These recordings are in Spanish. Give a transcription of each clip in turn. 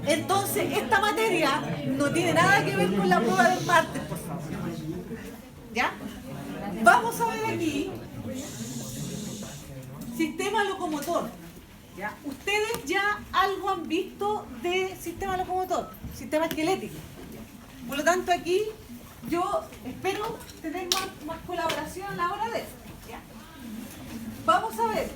Entonces, esta materia no tiene nada que ver con la prueba del martes, por favor. ¿Ya? Vamos a ver aquí sistema locomotor. ¿Ya? Ustedes ya algo han visto de sistema locomotor, sistema esquelético. Por lo tanto, aquí yo espero tener más colaboración a la hora de eso. ¿Ya? Vamos a ver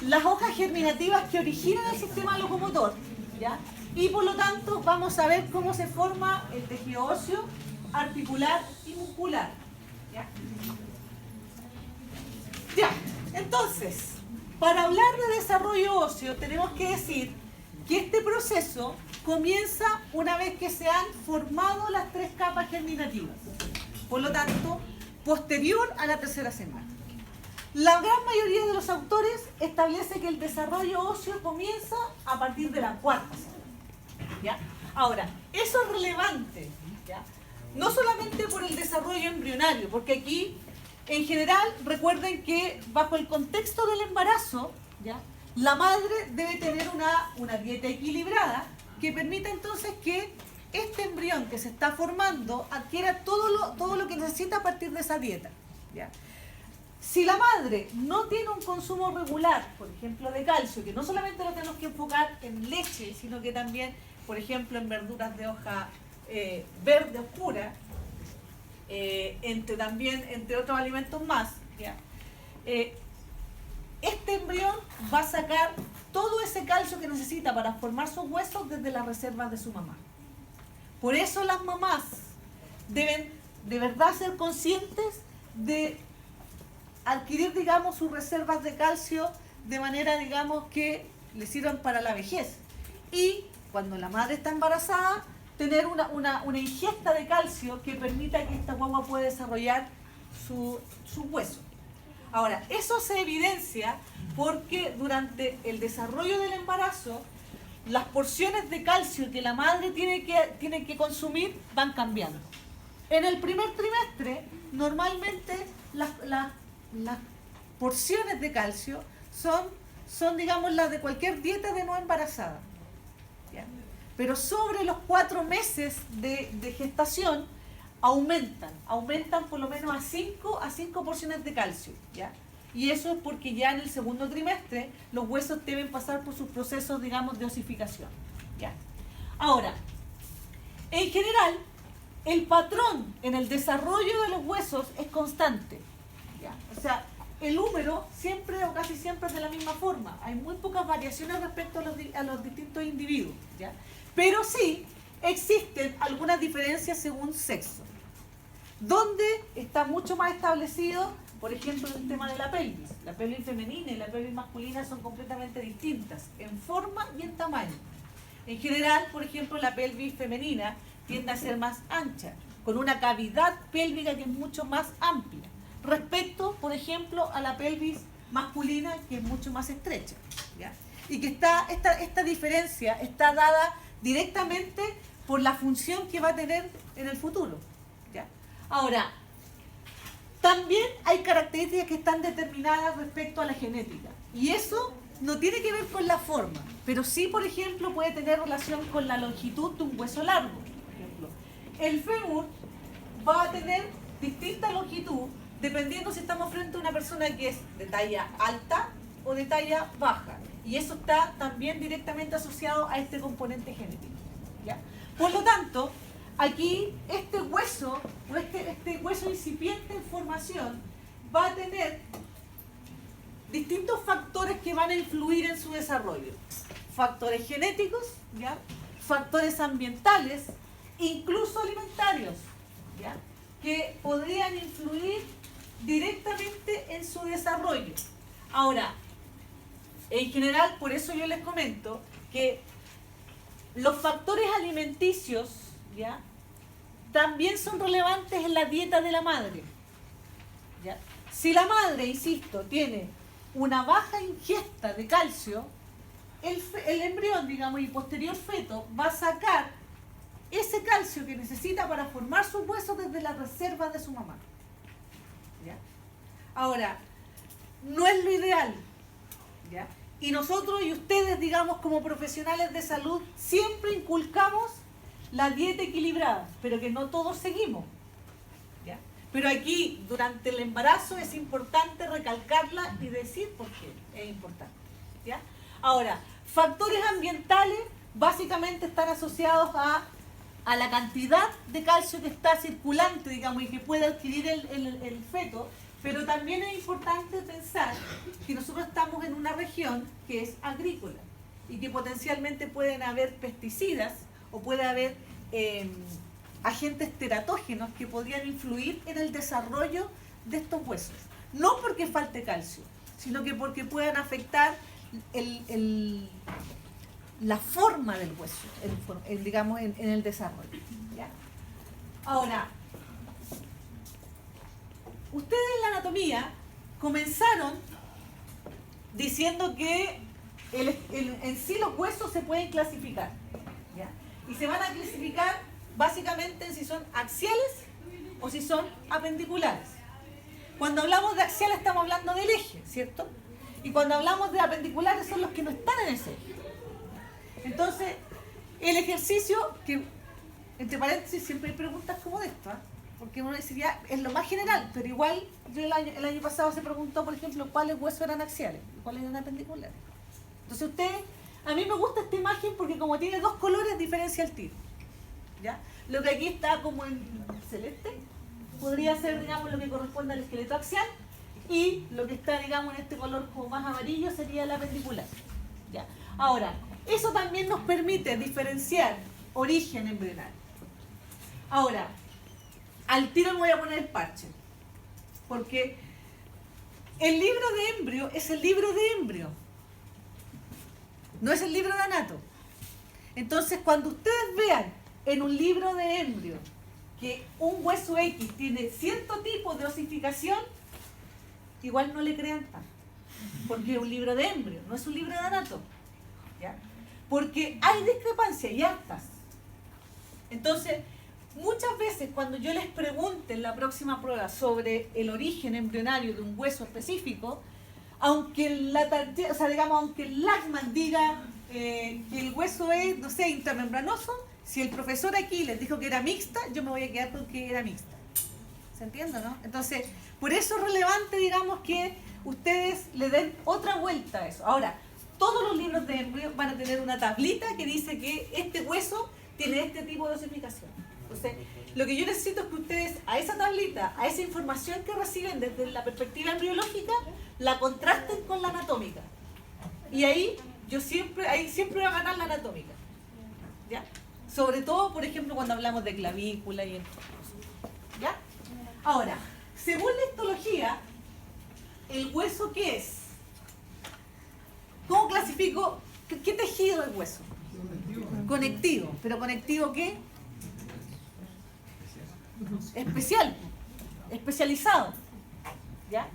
las hojas germinativas que originan el sistema locomotor, ¿ya? Y por lo tanto vamos a ver cómo se forma el tejido óseo, articular y muscular. ¿Ya? Ya, entonces, para hablar de desarrollo óseo tenemos que decir que este proceso comienza una vez que se han formado las 3 capas germinativas. Por lo tanto, posterior a la 3ª semana. La gran mayoría de los autores establece que el desarrollo óseo comienza a partir de la 4ª semana. ¿Ya? Ahora, eso es relevante, ¿ya? No solamente por el desarrollo embrionario, porque aquí, en general, recuerden que bajo el contexto del embarazo, ¿ya?, la madre debe tener una dieta equilibrada que permita entonces que este embrión que se está formando adquiera todo lo que necesita a partir de esa dieta. ¿Ya? Si la madre no tiene un consumo regular, por ejemplo, de calcio, que no solamente lo tenemos que enfocar en leche, sino que también, por ejemplo, en verduras de hoja verde oscura, entre otros alimentos más, ¿ya? Este embrión va a sacar todo ese calcio que necesita para formar sus huesos desde las reservas de su mamá. Por eso las mamás deben de verdad ser conscientes de adquirir, digamos, sus reservas de calcio de manera, digamos, que le sirvan para la vejez. Y cuando la madre está embarazada, tener una ingesta de calcio que permita que esta guagua pueda desarrollar su hueso. Ahora, eso se evidencia porque durante el desarrollo del embarazo, las porciones de calcio que la madre tiene que consumir van cambiando. En el primer trimestre, normalmente las porciones de calcio son, digamos, las de cualquier dieta de no embarazada. ¿Ya? Pero sobre los 4 meses de gestación aumentan por lo menos a 5 porciones de calcio. ¿Ya? Y eso es porque ya en el segundo trimestre los huesos deben pasar por sus procesos, digamos, de osificación. ¿Ya? Ahora, en general, el patrón en el desarrollo de los huesos es constante. ¿Ya? O sea, el húmero siempre o casi siempre es de la misma forma. Hay muy pocas variaciones respecto a los distintos individuos. ¿Ya? Pero sí existen algunas diferencias según sexo, donde está mucho más establecido, por ejemplo, el tema de la pelvis. La pelvis femenina y la pelvis masculina son completamente distintas en forma y en tamaño. En general, por ejemplo, la pelvis femenina tiende a ser más ancha, con una cavidad pélvica que es mucho más amplia, respecto, por ejemplo, a la pelvis masculina, que es mucho más estrecha. ¿Ya? Y que esta diferencia está dada directamente por la función que va a tener en el futuro. ¿Ya? Ahora, también hay características que están determinadas respecto a la genética. Y eso no tiene que ver con la forma, pero sí, por ejemplo, puede tener relación con la longitud de un hueso largo. Por ejemplo, el fémur va a tener distinta longitud dependiendo si estamos frente a una persona que es de talla alta o de talla baja. Y eso está también directamente asociado a este componente genético. ¿Ya? Por lo tanto, aquí este hueso incipiente en formación va a tener distintos factores que van a influir en su desarrollo. Factores genéticos, ¿ya? Factores ambientales, incluso alimentarios, ¿ya? Que podrían influir directamente en su desarrollo. Ahora, en general, por eso yo les comento que los factores alimenticios, ¿ya?, también son relevantes en la dieta de la madre. ¿Ya? Si la madre, insisto, tiene una baja ingesta de calcio, el embrión, digamos, y posterior feto va a sacar ese calcio que necesita para formar sus huesos desde las reservas de su mamá. ¿Ya? Ahora, no es lo ideal, ¿ya?, Y nosotros y ustedes, digamos, como profesionales de salud, siempre inculcamos la dieta equilibrada, pero que no todos seguimos. ¿Ya? Pero aquí, durante el embarazo, es importante recalcarla y decir por qué es importante. ¿Ya? Ahora, factores ambientales básicamente están asociados a la cantidad de calcio que está circulante, digamos, y que puede adquirir el feto, pero también es importante pensar que nosotros estamos en una región que es agrícola y que potencialmente pueden haber pesticidas o puede haber agentes teratógenos que podrían influir en el desarrollo de estos huesos. No porque falte calcio, sino que porque puedan afectar la forma del hueso, digamos, en el desarrollo. ¿Ya? Ahora, ustedes en la anatomía comenzaron diciendo que en sí los huesos se pueden clasificar. ¿Ya? Y se van a clasificar básicamente en si son axiales o si son apendiculares. Cuando hablamos de axiales estamos hablando del eje, ¿cierto? Y cuando hablamos de apendiculares son los que no están en ese eje. Entonces, el ejercicio, que entre paréntesis siempre hay preguntas como de esto, ¿eh? Porque uno decía, es lo más general, pero igual yo el año pasado se preguntó, por ejemplo, cuáles huesos eran axiales y cuáles eran apendiculares. Entonces a mí me gusta esta imagen porque como tiene dos colores diferencia el tiro. ¿Ya? Lo que aquí está como en celeste podría ser, digamos, lo que corresponde al esqueleto axial, y lo que está, digamos, en este color como más amarillo sería el apendicular. ¿Ya? Ahora, eso también nos permite diferenciar origen embrionario. Ahora, al tiro me voy a poner el parche, porque el libro de embrio es el libro de embrio, no es el libro de anato. Entonces, cuando ustedes vean en un libro de embrio que un hueso X tiene cierto tipo de osificación, igual no le crean tanto, porque es un libro de embrio, no es un libro de anato. ¿Ya? Porque hay discrepancias y hartas. Entonces, muchas veces cuando yo les pregunte en la próxima prueba sobre el origen embrionario de un hueso específico, aunque aunque el Lachman diga que el hueso es, no sé, intramembranoso, si el profesor aquí les dijo que era mixta, yo me voy a quedar con que era mixta. ¿Se entiende, no? Entonces, por eso es relevante, digamos, que ustedes le den otra vuelta a eso. Ahora, todos los libros de embrio van a tener una tablita que dice que este hueso tiene este tipo de osificación. Entonces, lo que yo necesito es que ustedes a esa tablita, a esa información que reciben desde la perspectiva embriológica, la contrasten con la anatómica. Y ahí siempre va a ganar la anatómica. ¿Ya? Sobre todo, por ejemplo, cuando hablamos de clavícula y otras cosas. ¿Ya? Ahora, según la histología, ¿el hueso qué es? ¿Cómo clasifico? ¿Qué tejido es hueso? Conectivo. ¿Pero conectivo qué? Especial. Especializado. ¿Ya?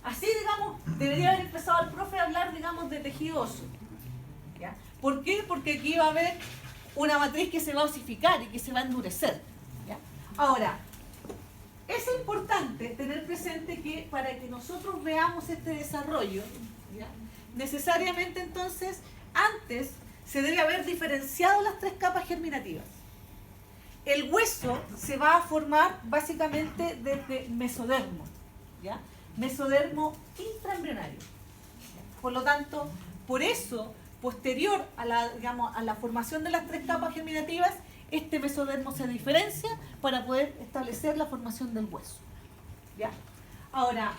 Así, digamos, debería haber empezado el profe a hablar, digamos, de tejido óseo. ¿Ya? ¿Por qué? Porque aquí va a haber una matriz que se va a osificar y que se va a endurecer. ¿Ya? Ahora, es importante tener presente que para que nosotros veamos este desarrollo, ¿ya? Necesariamente entonces, antes se debe haber diferenciado las tres capas germinativas. El hueso se va a formar básicamente desde mesodermo, ¿ya? Mesodermo intraembrionario. Por lo tanto, por eso, posterior a la formación de las tres capas germinativas, este mesodermo se diferencia para poder establecer la formación del hueso. ¿Ya? Ahora,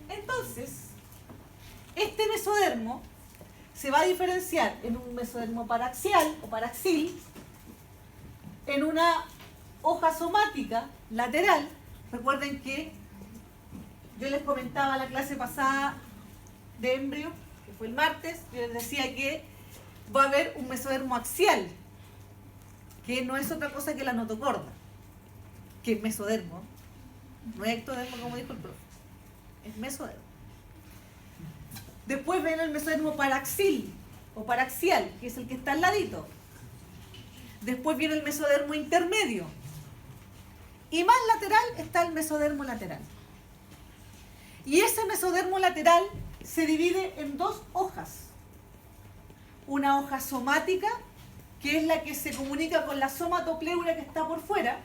entonces, este mesodermo se va a diferenciar en un mesodermo paraxial o paraxil, en una hoja somática lateral. Recuerden que yo les comentaba la clase pasada de embrio, que fue el martes, yo les decía que va a haber un mesodermo axial, que no es otra cosa que la notocorda, que es mesodermo, no es ectodermo como dijo el profe, es mesodermo. Después viene el mesodermo paraxil o paraxial, que es el que está al ladito. Después viene el mesodermo intermedio. Y más lateral está el mesodermo lateral. Y ese mesodermo lateral se divide en dos hojas. Una hoja somática, que es la que se comunica con la somatopleura que está por fuera,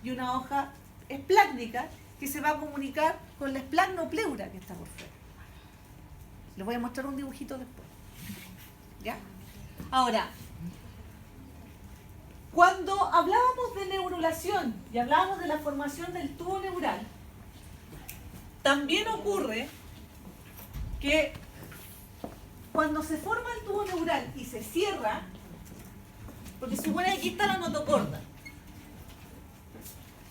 y una hoja esplácnica, que se va a comunicar con la esplagmopleura que está por fuera. Les voy a mostrar un dibujito después. ¿Ya? Ahora, cuando hablábamos de neurulación y hablábamos de la formación del tubo neural, también ocurre que cuando se forma el tubo neural y se cierra, porque supone que aquí está la notocorda.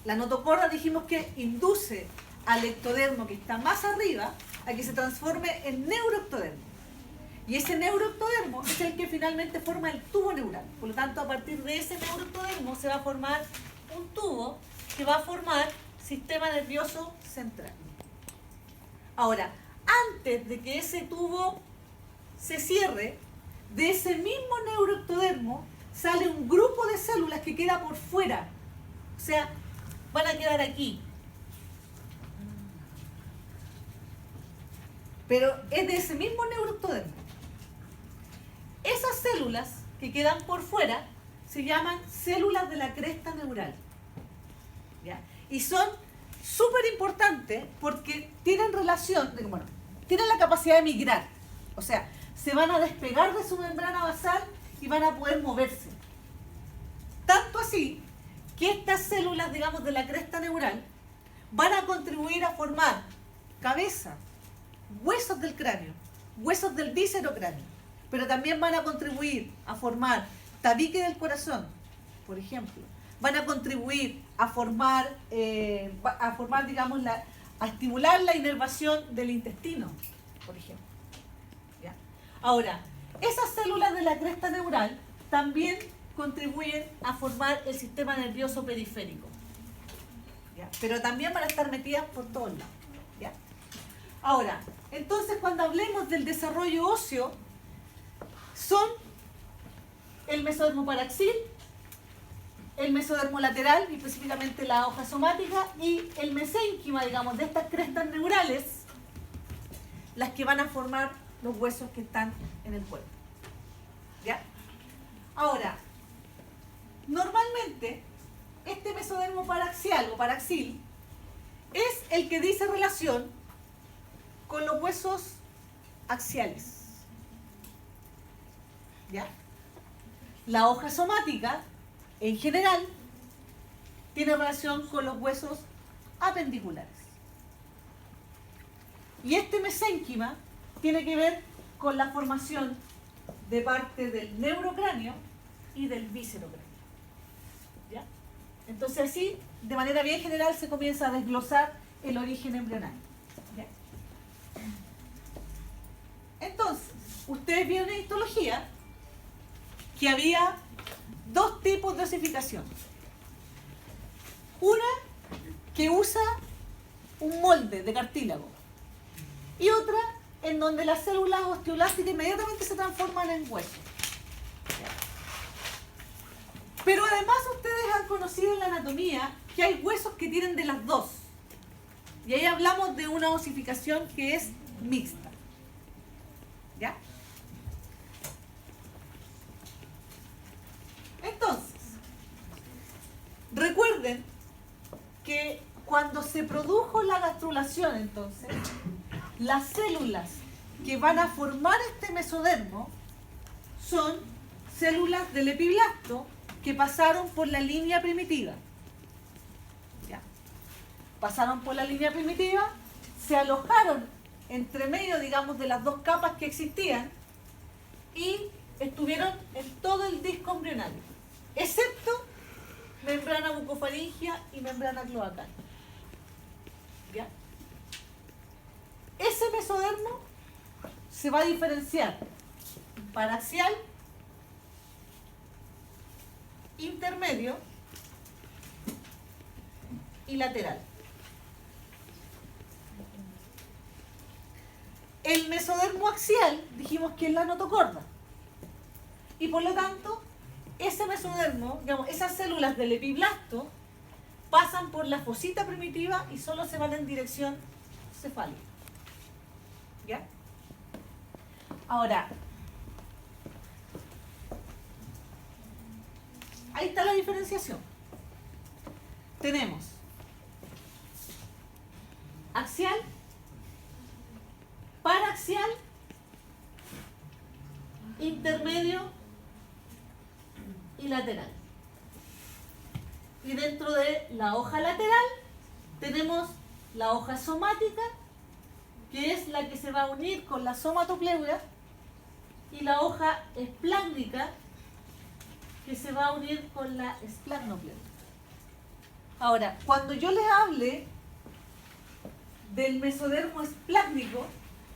La notocorda dijimos que induce al ectodermo que está más arriba a que se transforme en neuroectodermo. Y ese neuroectodermo es el que finalmente forma el tubo neural. Por lo tanto, a partir de ese neuroectodermo se va a formar un tubo que va a formar sistema nervioso central. Ahora, antes de que ese tubo se cierre, de ese mismo neuroectodermo sale un grupo de células que queda por fuera. O sea, van a quedar aquí. Pero es de ese mismo neuroectodermo. Esas células que quedan por fuera se llaman células de la cresta neural. ¿Ya? Y son súper importantes porque tienen relación, bueno, tienen la capacidad de migrar. O sea, se van a despegar de su membrana basal y van a poder moverse. Tanto así que estas células, digamos, de la cresta neural van a contribuir a formar cabeza, huesos del cráneo, huesos del viscerocráneo, pero también van a contribuir a formar tabique del corazón, por ejemplo. Van a contribuir a formar digamos, a estimular la inervación del intestino, por ejemplo. ¿Ya? Ahora, esas células de la cresta neural también contribuyen a formar el sistema nervioso periférico. ¿Ya? Pero también van a estar metidas por todos lados. ¿Ya? Ahora, entonces cuando hablemos del desarrollo óseo, son el mesodermo paraxil, el mesodermo lateral, y específicamente la hoja somática, y el mesénquima, digamos, de estas crestas neurales, las que van a formar los huesos que están en el cuerpo. ¿Ya? Ahora, normalmente, este mesodermo paraxial o paraxil es el que dice relación con los huesos axiales. ¿Ya? La hoja somática, en general, tiene relación con los huesos apendiculares. Y este mesénquima tiene que ver con la formación de parte del neurocráneo y del viscerocráneo. ¿Ya? Entonces así, de manera bien general, se comienza a desglosar el origen embrionario. ¿Ya? Entonces, ustedes vieron en histología que había dos tipos de osificación. Una que usa un molde de cartílago y otra en donde las células osteoblásticas inmediatamente se transforman en hueso. Pero además ustedes han conocido en la anatomía que hay huesos que tienen de las dos. Y ahí hablamos de una osificación que es mixta. ¿Ya? Entonces, recuerden que cuando se produjo la gastrulación, entonces, las células que van a formar este mesodermo son células del epiblasto que pasaron por la línea primitiva. ¿Ya? Pasaron por la línea primitiva, se alojaron entre medio, digamos, de las dos capas que existían y estuvieron en todo el disco embrionario, excepto membrana bucofaringea y membrana cloacal. ¿Ya? Ese mesodermo se va a diferenciar paraxial, intermedio y lateral. El mesodermo axial dijimos que es la notocorda y por lo tanto ese mesodermo, digamos, esas células del epiblasto pasan por la fosita primitiva y solo se van en dirección cefálico. ¿Ya? Ahora, ahí está la diferenciación. Tenemos axial, paraxial, intermedio y lateral. Y dentro de la hoja lateral tenemos la hoja somática, que es la que se va a unir con la somatopleuria, y la hoja esplácnica, que se va a unir con la esplagnopleuria. Ahora, cuando yo les hable del mesodermo esplácnico,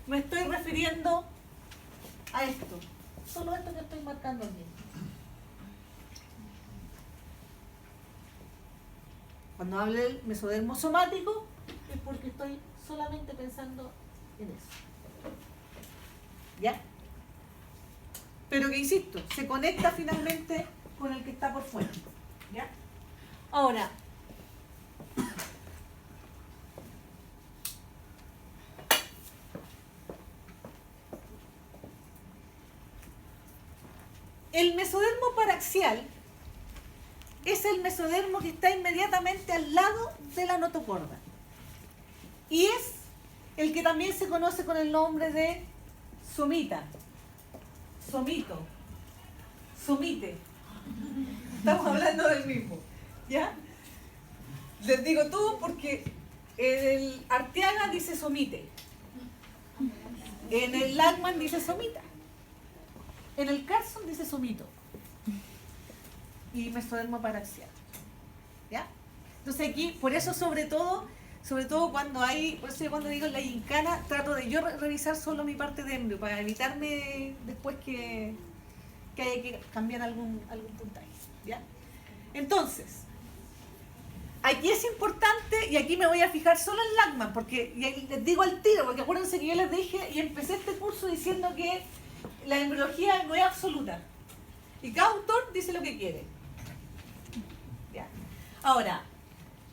me estoy refiriendo a esto. Solo esto que estoy marcando aquí. Cuando hable del mesodermo somático, es porque estoy solamente pensando en eso. ¿Ya? Pero que insisto, se conecta finalmente con el que está por fuera. ¿Ya? Ahora, el mesodermo paraxial es el mesodermo que está inmediatamente al lado de la notocorda. Y es el que también se conoce con el nombre de somita, somito, somite. Estamos hablando del mismo, ¿ya? Les digo todo porque en el Arteaga dice somite, en el Lachmann dice somita, en el Carson dice somito y mesodermo paraxial, ¿ya? Entonces aquí, por eso sobre todo cuando hay, por eso yo cuando digo en la gincana, trato de yo revisar solo mi parte de embrio para evitarme después que haya que cambiar algún puntaje, ¿ya? Entonces, aquí es importante, y aquí me voy a fijar solo en Lachmann, porque y les digo al tiro, porque acuérdense que yo les dije, y empecé este curso diciendo que la embriología no es absoluta, y cada autor dice lo que quiere, ¿ya? Ahora,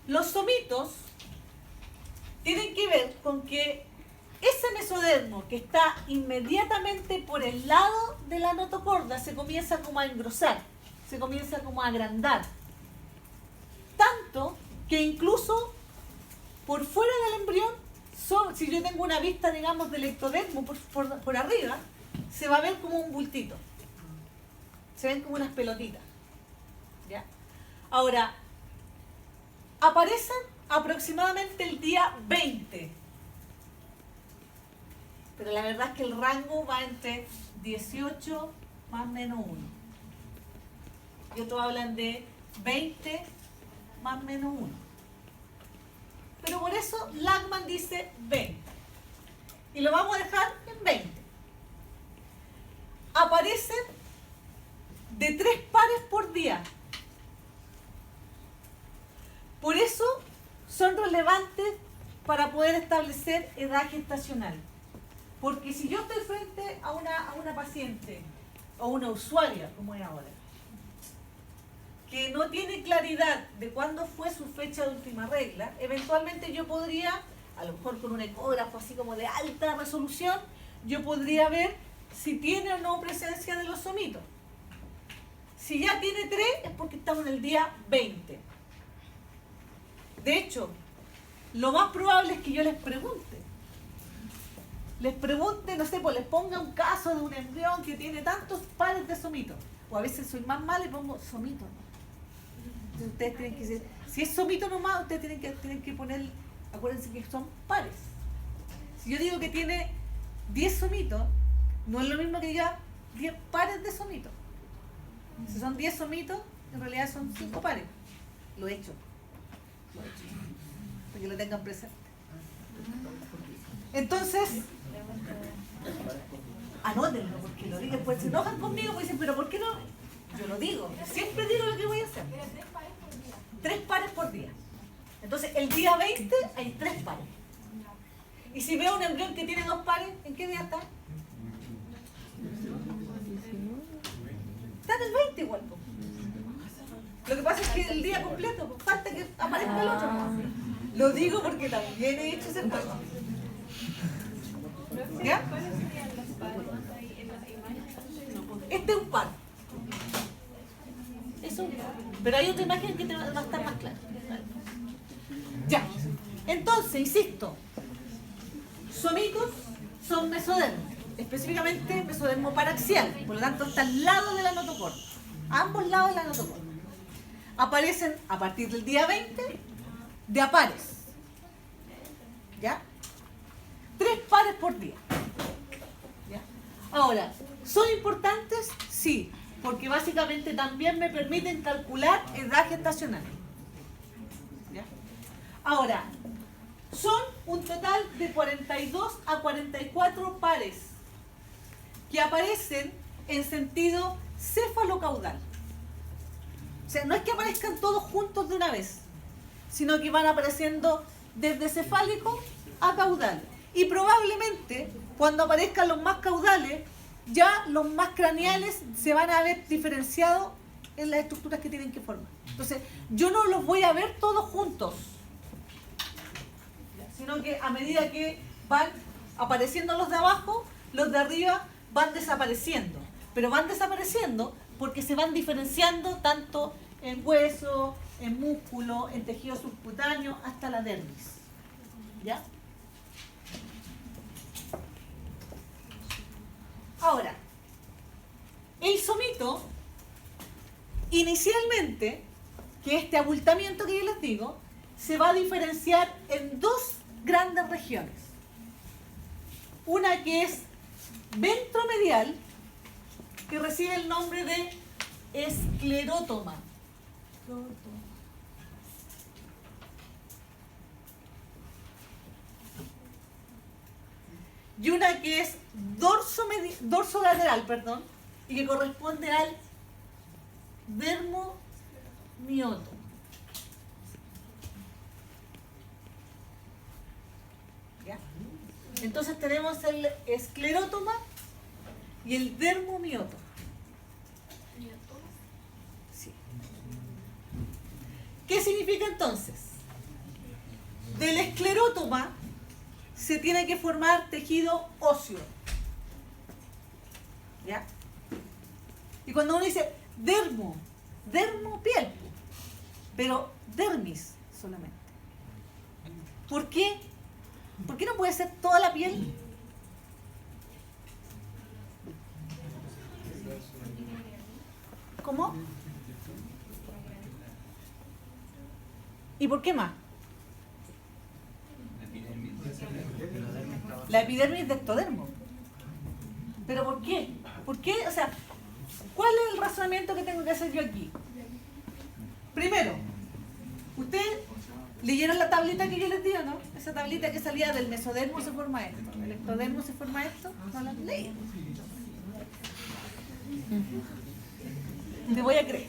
los somitos tienen que ver con que ese mesodermo que está inmediatamente por el lado de la notocorda se comienza como a engrosar, se comienza como a agrandar. Tanto que incluso por fuera del embrión, si yo tengo una vista, digamos, del ectodermo por arriba, se va a ver como un bultito. Se ven como unas pelotitas. ¿Ya? Ahora, aparecen aproximadamente el día 20. Pero la verdad es que el rango va entre 18 más menos 1. Y otros hablan de 20 más menos 1. Pero por eso Lachmann dice 20. Y lo vamos a dejar en 20. Aparecen de 3 pares por día. Por eso son relevantes para poder establecer edad gestacional. Porque si yo estoy frente a una paciente o una usuaria, como es ahora, que no tiene claridad de cuándo fue su fecha de última regla, eventualmente yo podría, a lo mejor con un ecógrafo así como de alta resolución, yo podría ver si tiene o no presencia de los somitos. Si ya tiene 3 es porque estamos en el día 20. De hecho, lo más probable es que yo les pregunte, no sé, pues les ponga un caso de un embrión que tiene tantos pares de somitos. O a veces soy más mala y pongo somito. Entonces ustedes tienen que decir, si es somito nomás, ustedes tienen que poner, acuérdense que son pares. Si yo digo que tiene 10 somitos, no es lo mismo que diga 10 pares de somitos. Si son 10 somitos, en realidad son 5 pares. Lo he hecho. Para que lo tengan presente. Entonces, anótenlo, porque lo digo, después se enojan conmigo, pues dicen, pero ¿por qué no? Yo lo digo, siempre digo lo que voy a hacer. 3 pares por día. Entonces, el día 20 hay 3 pares. Y si veo un embrión que tiene 2 pares, ¿en qué día está? Está en el 20 igual. Lo que pasa es que el día completo, falta que aparezca el otro. Lo digo porque también he hecho ese juego. Este es un par. Es un par. Pero hay otra imagen que te va a estar más clara. Ya. Entonces, insisto, somitos son mesodermos, específicamente mesodermo paraxial, por lo tanto está al lado de la notocorda, a ambos lados de la notocorda. Aparecen a partir del día 20 de a pares. ¿Ya? 3 pares por día. ¿Ya? Ahora, ¿son importantes? Sí, porque básicamente también me permiten calcular edad gestacional. ¿Ya? Ahora, son un total de 42 a 44 pares que aparecen en sentido cefalocaudal. O sea, no es que aparezcan todos juntos de una vez, sino que van apareciendo desde cefálico a caudal. Y probablemente, cuando aparezcan los más caudales, ya los más craneales se van a ver diferenciados en las estructuras que tienen que formar. Entonces, yo no los voy a ver todos juntos, sino que a medida que van apareciendo los de abajo, los de arriba van desapareciendo. Pero van desapareciendo porque se van diferenciando tanto en hueso, en músculo, en tejido subcutáneo, hasta la dermis. ¿Ya? Ahora, el somito, inicialmente, que este abultamiento que yo les digo, se va a diferenciar en 2 grandes regiones. Una que es ventromedial, que recibe el nombre de esclerótoma. Y una que es dorsolateral, perdón, y que corresponde al dermomioto. ¿Ya? Entonces tenemos el esclerótoma y el dermomioto. Sí. ¿Qué significa entonces? Del esclerótoma se tiene que formar tejido óseo. ¿Ya? Y cuando uno dice dermo piel, pero dermis solamente. ¿Por qué? ¿Por qué no puede ser toda la piel? ¿Cómo? ¿Y por qué más? La epidermis de ectodermo. ¿Pero por qué? ¿Por qué? O sea, ¿cuál es el razonamiento que tengo que hacer yo aquí? Primero, ustedes leyeron la tablita que yo les di, ¿no? Esa tablita que salía del mesodermo se forma esto, del ectodermo se forma esto, no la leyeron. Te voy a creer.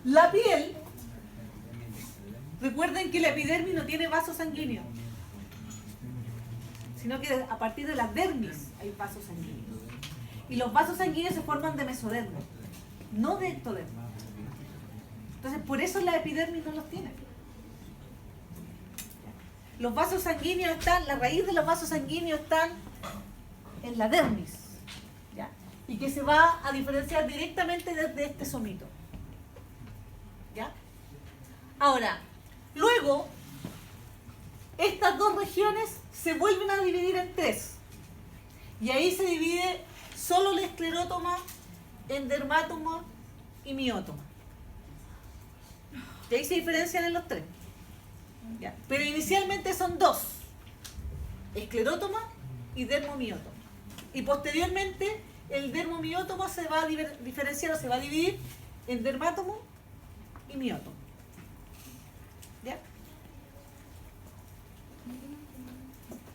La piel, recuerden que la epidermis no tiene vasos sanguíneos, sino que a partir de la dermis hay vasos sanguíneos. Y los vasos sanguíneos se forman de mesodermo, no de ectodermo. Entonces, por eso la epidermis no los tiene. Los vasos sanguíneos están, la raíz de los vasos sanguíneos están en la dermis, ¿ya? Y que se va a diferenciar directamente desde este somito. ¿Ya? Ahora, luego, estas 2 regiones se vuelven a dividir en 3. Y ahí se divide solo el esclerótoma en dermátoma y miótoma. Y ahí se diferencian en los 3. ¿Ya? Pero inicialmente son 2. Esclerótoma y dermomiótoma. Y posteriormente el dermomiótoma se va a diferenciar o se va a dividir en dermátomo y miótomo. ¿Ya?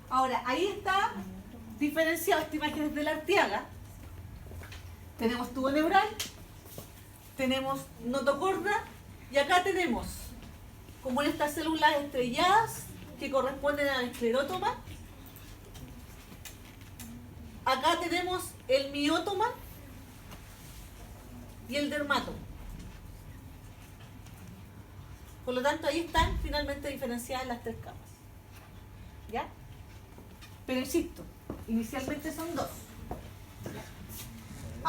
Ahora, ahí está diferenciado esta imagen es de la Arteaga. Tenemos tubo neural, tenemos notocorda y acá tenemos como estas células estrelladas que corresponden al esclerótoma. Acá tenemos el miótoma y el dermátoma. Por lo tanto, ahí están finalmente diferenciadas las 3 capas. ¿Ya? Pero insisto, inicialmente son 2.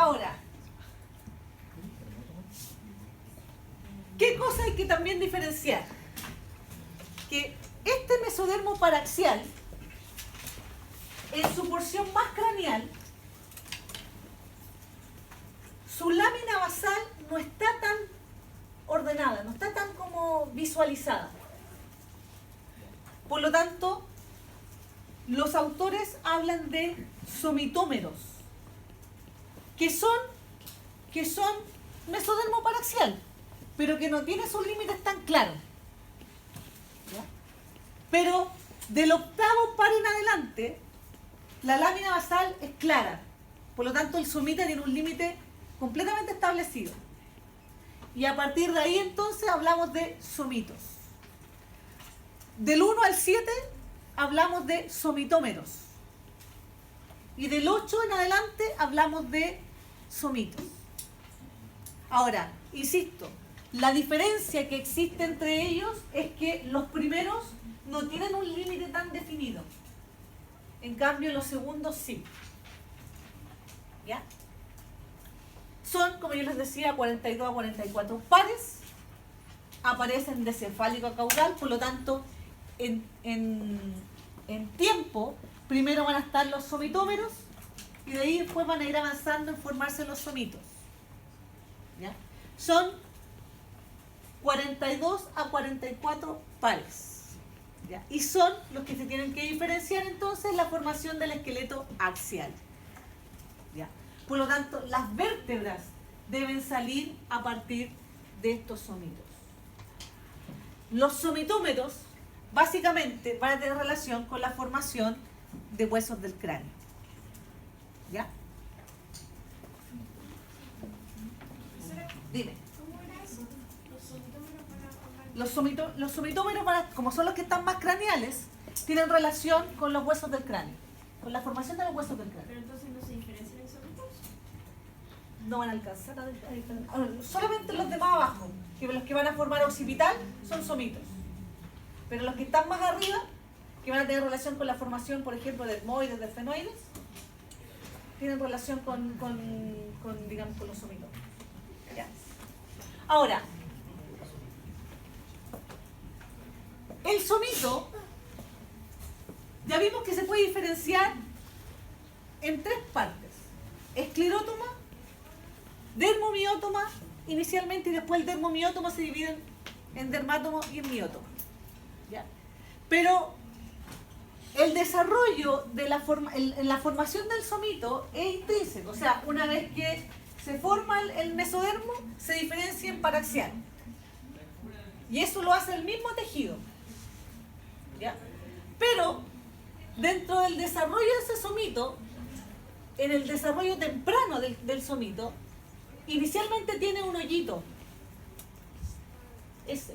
Ahora, ¿qué cosa hay que también diferenciar? Que este mesodermo paraxial, en su porción más craneal, su lámina basal no está tan ordenada, no está tan como visualizada. Por lo tanto, los autores hablan de somitómeros, que son mesodermo paraxial, pero que no tiene sus límites tan claros. ¿Ya? Pero del octavo par en adelante, la lámina basal es clara. Por lo tanto, el somita tiene un límite completamente establecido. Y a partir de ahí, entonces, hablamos de somitos. Del 1 al 7, hablamos de somitómeros. Y del 8 en adelante, hablamos de somitos. Ahora, insisto, la diferencia que existe entre ellos es que los primeros no tienen un límite tan definido. En cambio, los segundos sí. ¿Ya? Son, como yo les decía, 42 a 44 pares. Aparecen de cefálico a caudal, por lo tanto, en tiempo, primero van a estar los somitómeros y de ahí después van a ir avanzando en formarse los somitos. ¿Ya? Son 42 a 44 pares. ¿Ya? Y son los que se tienen que diferenciar entonces la formación del esqueleto axial. ¿Ya? Por lo tanto, las vértebras deben salir a partir de estos somitos. Los somitómeros básicamente van a tener relación con la formación de huesos del cráneo. ¿Ya? Dime. ¿Cómo era eso? Los somitómeros Los somitómeros, como son los que están más craneales, tienen relación con los huesos del cráneo, con la formación de los huesos del cráneo. Pero entonces no se diferencian en somitos. No van a alcanzar a diferenciar. Solamente los de más abajo, que los que van a formar occipital, son somitos. Pero los que están más arriba, que van a tener relación con la formación, por ejemplo, de etmoides, de fenoides, tienen relación digamos, con los somitos. ¿Ya? Ahora, el somito, ya vimos que se puede diferenciar en tres partes: esclerótoma, dermomiótoma inicialmente, y después el dermomiótoma se divide en dermátomo y en miótoma. ¿Ya? Pero el desarrollo de la formación del somito es intrínseco, o sea, una vez que se forma el mesodermo, se diferencia en paraxial. Y eso lo hace el mismo tejido. ¿Ya? Pero dentro del desarrollo de ese somito, en el desarrollo temprano del somito, inicialmente tiene un hoyito. Ese.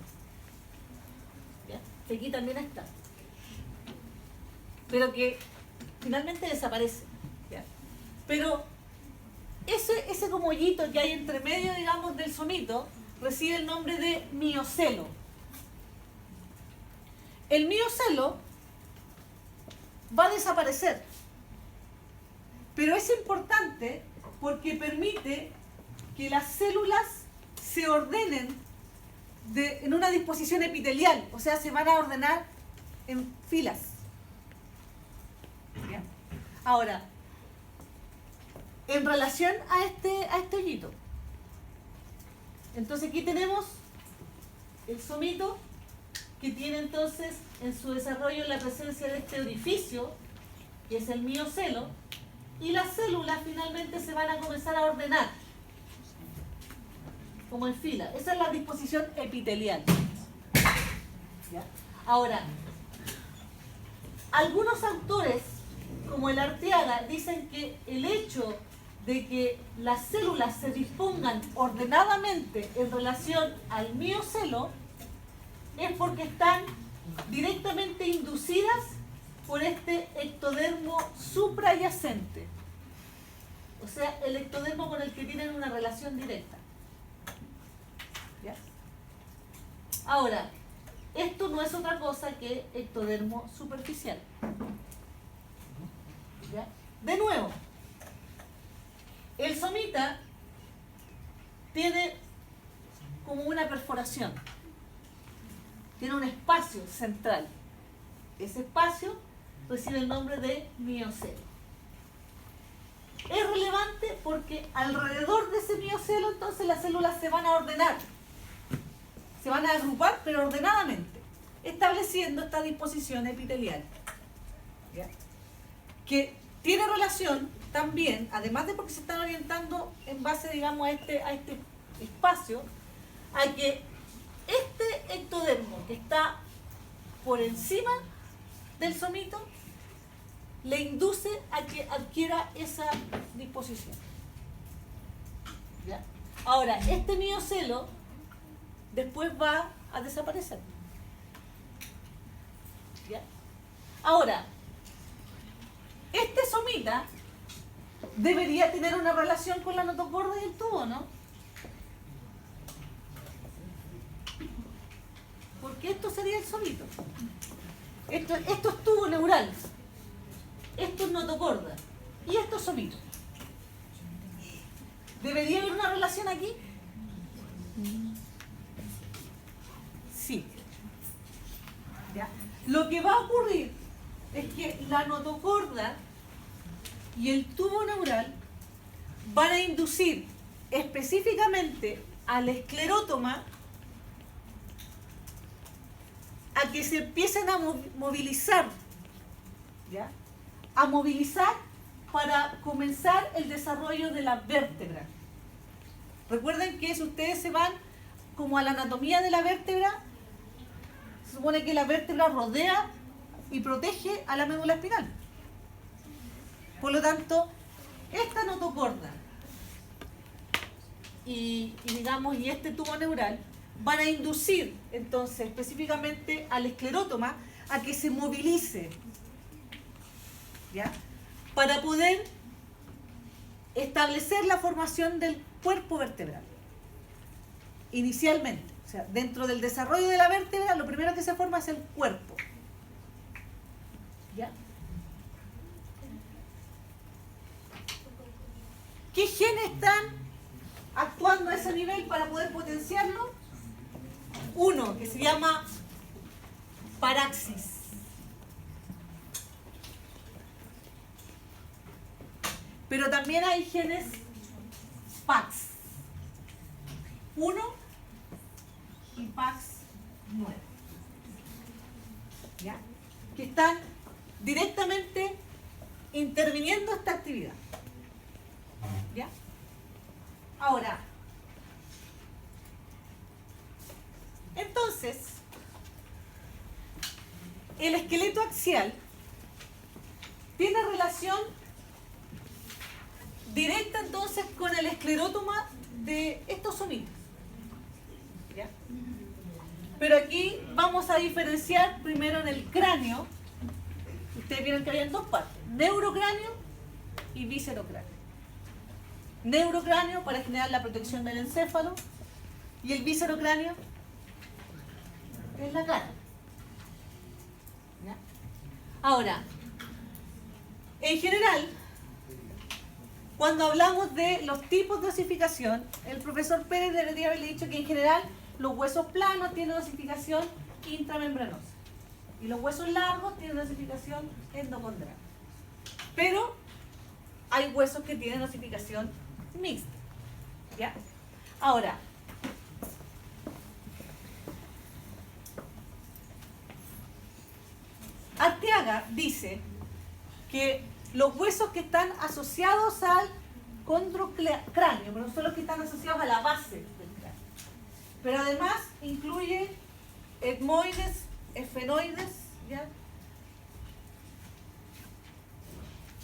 ¿Ya? Que aquí también está. Pero que finalmente desaparece. ¿Ya? Pero ese como hoyito que hay entre medio, digamos, del somito, recibe el nombre de miocelo. El miocelo va a desaparecer, pero es importante porque permite que las células se ordenen en una disposición epitelial, o sea, se van a ordenar en filas. ¿Ya? Ahora, en relación a este hoyito, entonces aquí tenemos el somito, que tiene entonces en su desarrollo la presencia de este orificio, que es el miocelo, y las células finalmente se van a comenzar a ordenar como en fila. Esa es la disposición epitelial. ¿Ya? Ahora, algunos autores, como el Arteaga, dicen que el hecho de que las células se dispongan ordenadamente en relación al miocelo es porque están directamente inducidas por este ectodermo suprayacente, o sea, el ectodermo con el que tienen una relación directa. ¿Ya? Ahora, esto no es otra cosa que ectodermo superficial. ¿Ya? De nuevo, El somita tiene como una perforación, tiene un espacio central. Ese espacio recibe el nombre de miocelo. Es relevante porque alrededor de ese miocelo entonces las células se van a ordenar, se van a agrupar pero ordenadamente, estableciendo esta disposición epitelial, ¿ya? Que tiene relación también, además de porque se están orientando en base, digamos, a este espacio, a que este ectodermo que está por encima del somito le induce a que adquiera esa disposición. ¿Ya? Ahora, este miocelo después va a desaparecer. ¿Ya? Ahora, este somita debería tener una relación con la notocorda y el tubo, ¿no? Porque esto sería el somito. Esto es tubo neural. Esto es notocorda. Y esto es somito. ¿Debería haber una relación aquí? Sí. ¿Ya? Lo que va a ocurrir es que la notocorda y el tubo neural van a inducir específicamente al esclerótoma a que se empiecen a movilizar, ¿ya? A movilizar para comenzar el desarrollo de la vértebra. Recuerden que si ustedes se van como a la anatomía de la vértebra, se supone que la vértebra rodea y protege a la médula espinal. Por lo tanto, esta notocorda y este tubo neural van a inducir entonces específicamente al esclerótoma a que se movilice, ¿ya? Para poder establecer la formación del cuerpo vertebral. Inicialmente, o sea, dentro del desarrollo de la vértebra, lo primero que se forma es el cuerpo. ¿Ya? ¿Qué genes están actuando a ese nivel para poder potenciarlo? Uno que se llama paraxis. Pero también hay genes PAX 1 y PAX 9. ¿Ya? Que están directamente interviniendo esta actividad. ¿Ya? Ahora, entonces, el esqueleto axial tiene relación directa entonces con el esclerótoma de estos somitos. ¿Ya? Pero aquí vamos a diferenciar primero en el cráneo. Ustedes vieron que había dos partes, neurocráneo y viscerocráneo. Neurocráneo para generar la protección del encéfalo y el viscerocráneo es la cara. ¿Ya? Ahora, en general, cuando hablamos de los tipos de osificación, el profesor Pérez debería haberle dicho que en general los huesos planos tienen osificación intramembranosa y los huesos largos tienen osificación endocondral. Pero hay huesos que tienen osificación mixta. ¿Ya? Ahora, Arteaga dice que los huesos que están asociados al condrocráneo, pero son los que están asociados a la base del cráneo. Pero además incluye etmoides, esfenoides, ¿ya?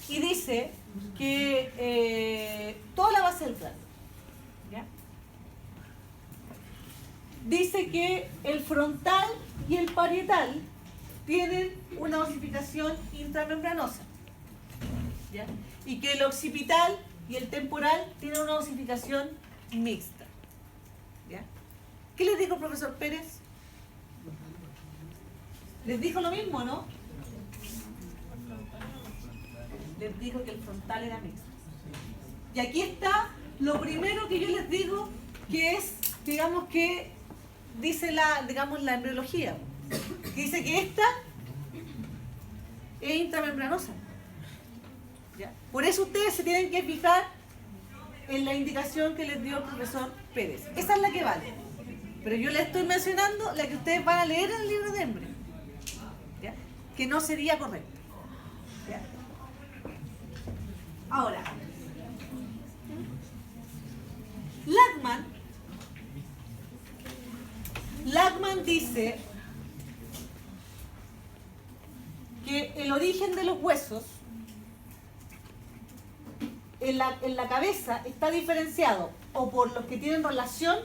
Y dice que toda la base del cráneo, ¿ya? Dice que el frontal y el parietal tienen una osificación intramembranosa, ¿ya? Y que el occipital y el temporal tienen una osificación mixta, ¿ya? ¿Qué les dijo el profesor Pérez? Les dijo lo mismo, ¿no? Les dijo que el frontal era mixto. Y aquí está lo primero que yo les digo, que es, digamos que dice la embriología, que dice que esta es intramembranosa. ¿Ya? Por eso ustedes se tienen que fijar en la indicación que les dio el profesor Pérez. Esa es la que vale. Pero yo les estoy mencionando la que ustedes van a leer en el libro de embrión, ¿ya? Que no sería correcta. ¿Ya? Ahora, Lachman dice que el origen de los huesos en la cabeza está diferenciado o por los que tienen relación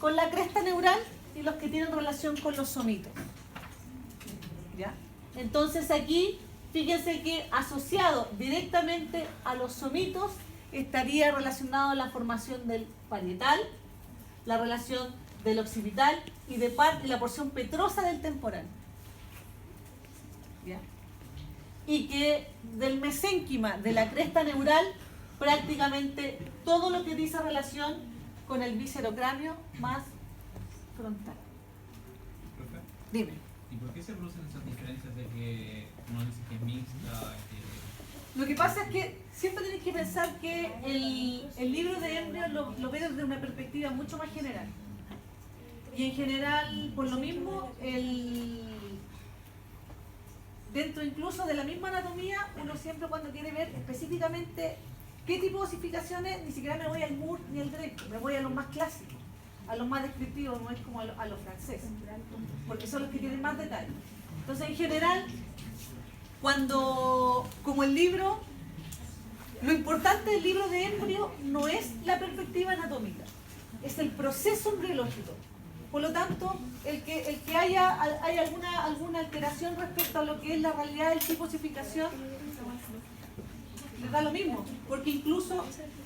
con la cresta neural y los que tienen relación con los somitos. ¿Ya? Entonces aquí, fíjense que asociado directamente a los somitos estaría relacionado la formación del parietal, la relación del occipital y la porción petrosa del temporal. ¿Ya? Y que del mesénquima, de la cresta neural, prácticamente todo lo que dice relación con el viscerocráneo más frontal. ¿Profe? Dime. ¿Y por qué se producen esas diferencias de que uno dice que es mixta? Lo que pasa es que siempre tienes que pensar que el libro de embrión lo ve desde una perspectiva mucho más general. Y en general, por lo mismo, dentro incluso de la misma anatomía, uno siempre cuando quiere ver específicamente qué tipo de osificaciones, ni siquiera me voy al Moore ni al Greco, me voy a los más clásicos, a los más descriptivos, no es como a los franceses, porque son los que tienen más detalle. Entonces, en general, como el libro, lo importante del libro de embrión no es la perspectiva anatómica, es el proceso embriológico. Por lo tanto, el que haya alguna alteración respecto a lo que es la realidad del tipo de osificación, les da lo mismo, porque incluso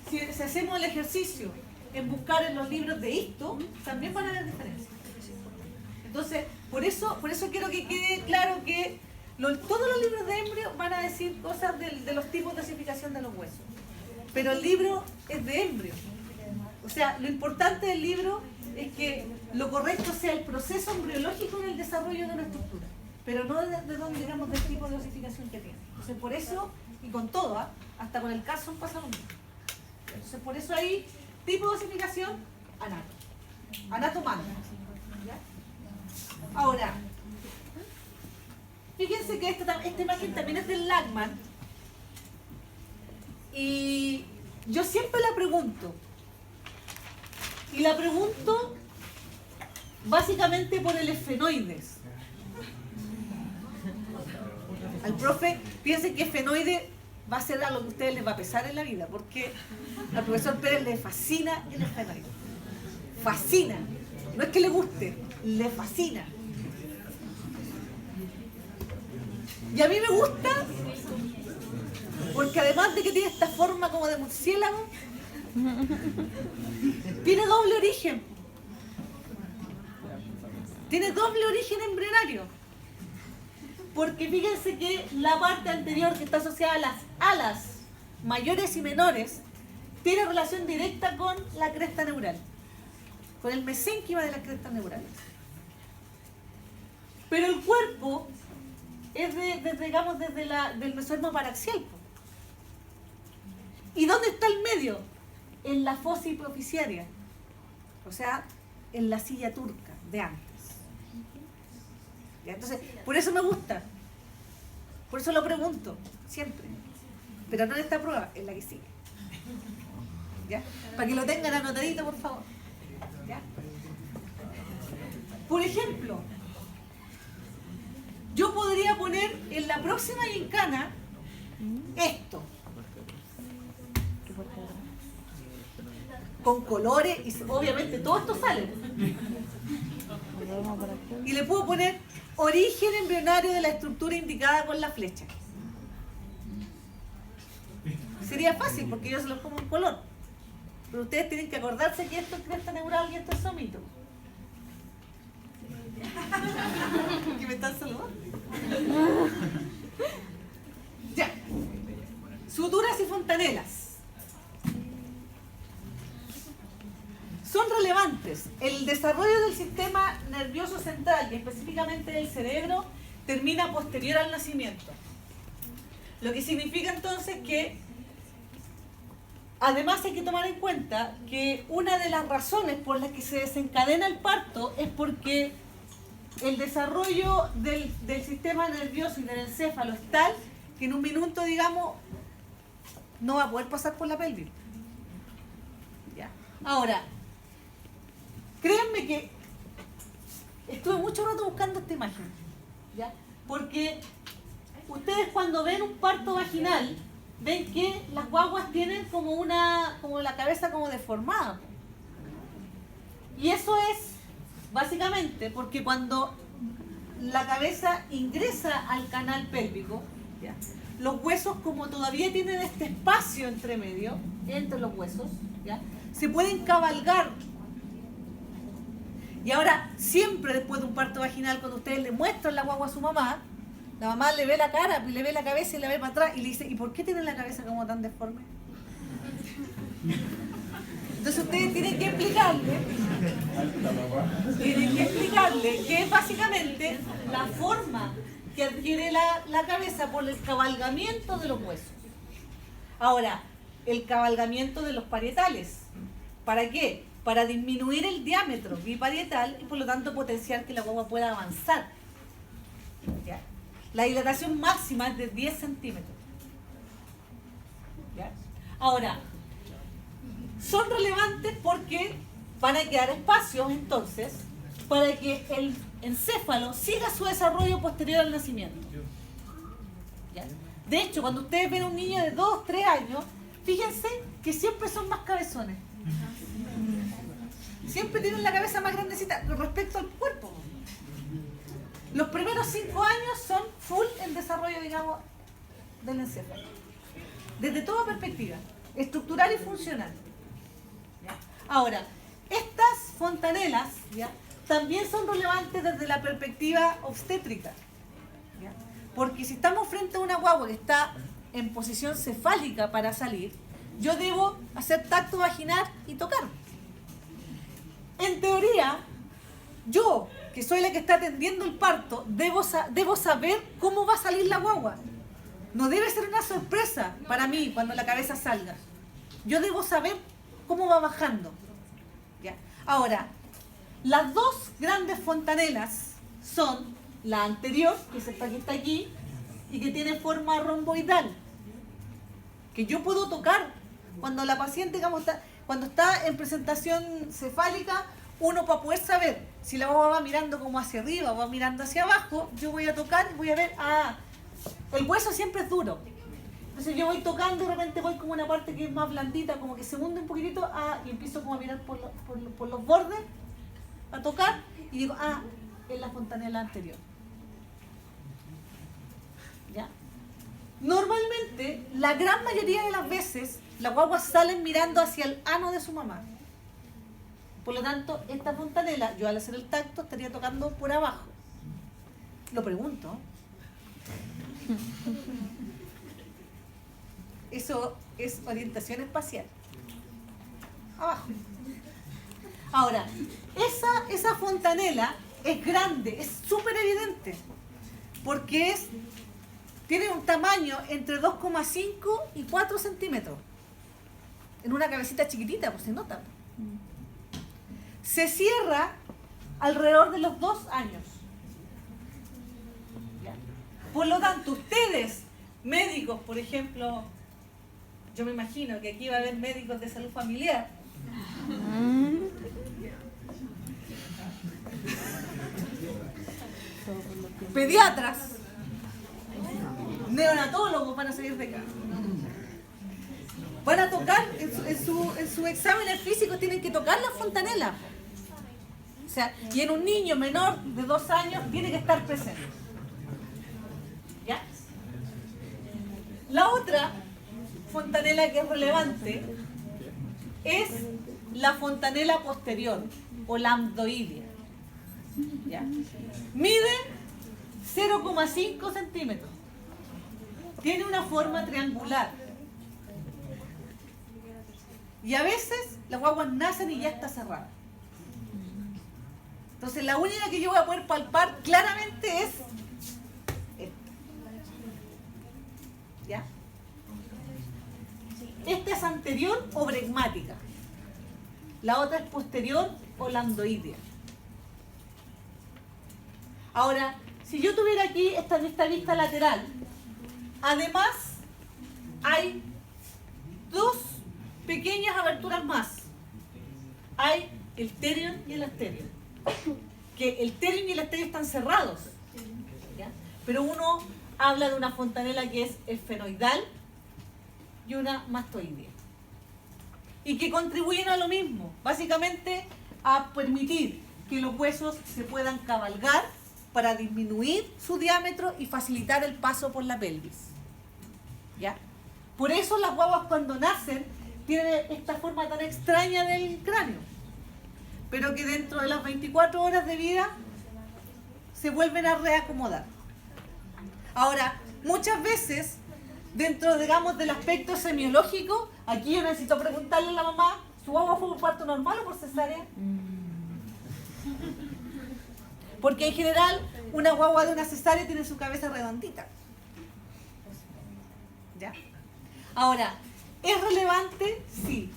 si hacemos el ejercicio en buscar en los libros de Histo, también van a haber diferencias. Entonces, por eso quiero que quede claro que todos los libros de embrión van a decir cosas de los tipos de osificación de los huesos, pero el libro es de embrión. O sea, lo importante del libro es que lo correcto sea el proceso embriológico en el desarrollo de una estructura, pero no de donde digamos del tipo de osificación que tiene. Entonces, por eso, y con todo, hasta con el caso pasa lo mismo. Entonces, por eso ahí, tipo de osificación, anatomando. ¿Ya? Ahora, fíjense que esta imagen también es del Lachman, y yo siempre la pregunto, y la pregunto básicamente por el esfenoides. Al profe, piensen que esfenoide va a ser algo que a ustedes les va a pesar en la vida, porque al profesor Pérez le fascina el esfenoide. Fascina. No es que le guste, le fascina. Y a mí me gusta porque además de que tiene esta forma como de murciélago, tiene doble origen. Tiene doble origen embrionario. Porque fíjense que la parte anterior que está asociada a las alas mayores y menores tiene relación directa con la cresta neural, con el mesénquima de la cresta neural. Pero el cuerpo es del mesodermo paraxial. ¿Y dónde está el medio? En la fosa hipofisiaria, o sea, en la silla turca de antes. ¿Ya? Entonces, por eso me gusta, por eso lo pregunto, siempre. Pero no en esta prueba, en la que sigue. ¿Ya? Para que lo tengan anotadito, por favor. ¿Ya? Por ejemplo, yo podría poner en la próxima gincana esto. Con colores, y obviamente todo esto sale. Y le puedo poner origen embrionario de la estructura indicada con la flecha. Sería fácil porque yo se los pongo en color. Pero ustedes tienen que acordarse que esto es cresta neural y esto es somito. ¿Que me están saludando? Ya. Suturas y fontanelas. son relevantes. El desarrollo del sistema nervioso central y específicamente del cerebro termina posterior al nacimiento. Lo que significa entonces que además hay que tomar en cuenta que una de las razones por las que se desencadena el parto es porque el desarrollo del sistema nervioso y del encéfalo es tal que en un minuto, digamos, no va a poder pasar por la pelvis. Ya. Ahora, créanme que estuve mucho rato buscando esta imagen, ¿ya? Porque ustedes cuando ven un parto vaginal, ven que las guaguas tienen como la cabeza como deformada. Y eso es básicamente porque cuando la cabeza ingresa al canal pélvico, ¿ya? Los huesos, como todavía tienen este espacio entre medio, entre los huesos, ¿ya? Se pueden cabalgar. Y ahora, siempre después de un parto vaginal, cuando ustedes le muestran la guagua a su mamá, la mamá le ve la cara, le ve la cabeza y la ve para atrás y le dice, ¿y por qué tiene la cabeza como tan deforme? Entonces ustedes tienen que explicarle que es básicamente la forma que adquiere la cabeza por el cabalgamiento de los huesos. Ahora, el cabalgamiento de los parietales. ¿Para qué? Para disminuir el diámetro biparietal y por lo tanto potenciar que la guagua pueda avanzar. ¿Ya? La dilatación máxima es de 10 centímetros. ¿Ya? Ahora, son relevantes porque van a quedar espacios entonces para que el encéfalo siga su desarrollo posterior al nacimiento. ¿Ya? De hecho, cuando ustedes ven a un niño de 2, 3 años, fíjense que siempre son más cabezones. Siempre tienen la cabeza más grandecita respecto al cuerpo. Los primeros 5 años son full en desarrollo, digamos, del encéfalo. Desde toda perspectiva, estructural y funcional. ¿Ya? Ahora, estas fontanelas, ¿ya?, también son relevantes desde la perspectiva obstétrica. ¿Ya? Porque si estamos frente a una guagua que está en posición cefálica para salir, yo debo hacer tacto vaginal y tocar. En teoría, yo, que soy la que está atendiendo el parto, debo saber cómo va a salir la guagua. No debe ser una sorpresa para mí cuando la cabeza salga. Yo debo saber cómo va bajando. ¿Ya? Ahora, las dos grandes fontanelas son la anterior, que es esta que está aquí, y que tiene forma romboidal, que yo puedo tocar cuando la paciente, digamos, cuando está en presentación cefálica. Uno, para poder saber si la guagua va mirando como hacia arriba o va mirando hacia abajo, yo voy a tocar y voy a ver, el hueso siempre es duro. Entonces yo voy tocando y de repente voy como una parte que es más blandita, como que se hunde un poquitito, y empiezo como a mirar por los bordes, a tocar, y digo, es la fontanela anterior. ¿Ya? Normalmente, la gran mayoría de las veces, las guaguas salen mirando hacia el ano de su mamá. Por lo tanto, esta fontanela, yo al hacer el tacto, estaría tocando por abajo. Lo pregunto. Eso es orientación espacial. Abajo. Ahora, esa fontanela es grande, es súper evidente, porque tiene un tamaño entre 2,5 y 4 centímetros. En una cabecita chiquitita, pues se nota. Se cierra alrededor de los 2 años. ¿Ya? Por lo tanto, ustedes, médicos, por ejemplo, yo me imagino que aquí va a haber médicos de salud familiar. Pediatras, neonatólogos van a salir de acá. Van a tocar, en su exámenes físicos tienen que tocar la fontanela. O sea, y en un niño menor de 2 años tiene que estar presente. ¿Ya? La otra fontanela que es relevante es la fontanela posterior o lambdoidea. ¿Ya? Mide 0,5 centímetros. Tiene una forma triangular. Y a veces las guaguas nacen y ya está cerrada. Entonces la única que yo voy a poder palpar claramente es esta. ¿Ya? Esta es anterior o bregmática. La otra es posterior o landoidea. Ahora, si yo tuviera aquí esta vista lateral, además hay dos pequeñas aberturas más. Hay el terion y el asterion. Que el terion y el asterion están cerrados. ¿Ya? Pero uno habla de una fontanela que es esfenoidal y una mastoidea. Y que contribuyen a lo mismo, básicamente a permitir que los huesos se puedan cabalgar para disminuir su diámetro y facilitar el paso por la pelvis. ¿Ya? Por eso las guaguas cuando nacen tienen esta forma tan extraña del cráneo, pero que dentro de las 24 horas de vida se vuelven a reacomodar. Ahora, muchas veces, dentro, digamos, del aspecto semiológico, aquí yo necesito preguntarle a la mamá, ¿su guagua fue por parto normal o por cesárea? Porque en general, una guagua de una cesárea tiene su cabeza redondita. ¿Ya? Ahora, ¿es relevante? Sí.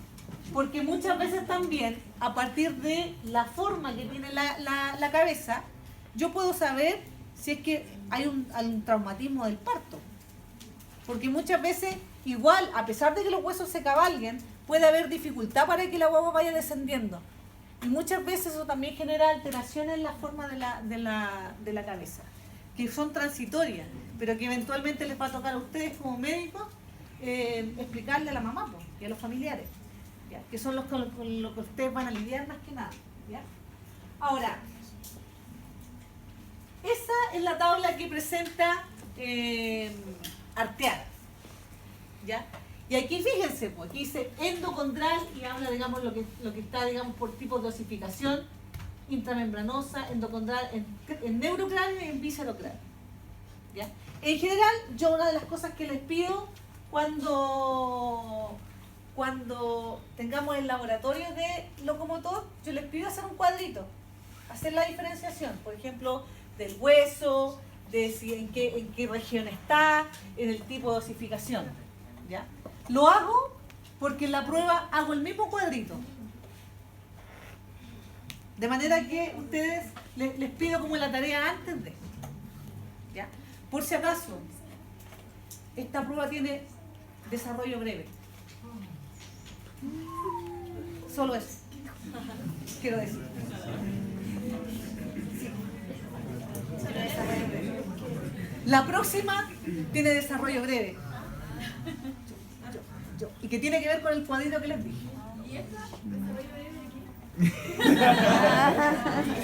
Porque muchas veces también, a partir de la forma que tiene la cabeza, yo puedo saber si es que hay un traumatismo del parto. Porque muchas veces, igual, a pesar de que los huesos se cabalguen, puede haber dificultad para que la guagua vaya descendiendo. Y muchas veces eso también genera alteraciones en la forma de la cabeza, que son transitorias, pero que eventualmente les va a tocar a ustedes como médicos explicarle a la mamá y a los familiares, ¿ya? Que son los con los que ustedes van a lidiar más que nada. ¿Ya? Ahora, esa es la tabla que presenta Arteaga. ¿Ya? Y aquí fíjense, pues, aquí dice endocondral y habla, digamos, lo que está, digamos, por tipos de osificación intramembranosa, endocondral, en neurocráneo y en viscerocráneo. ¿Ya? En general, yo una de las cosas que les pido cuando tengamos el laboratorio de locomotor, yo les pido hacer un cuadrito, hacer la diferenciación, por ejemplo, del hueso, de si en qué región está, en el tipo de osificación. ¿Ya? Lo hago porque en la prueba hago el mismo cuadrito. De manera que ustedes les pido como la tarea antes de. ¿Ya? Por si acaso, esta prueba tiene desarrollo breve. Solo eso. Quiero decir. Sí. La próxima tiene desarrollo breve. Y que tiene que ver con el cuadrito que les dije. ¿Y esta? ¿Desarrollo breve de aquí?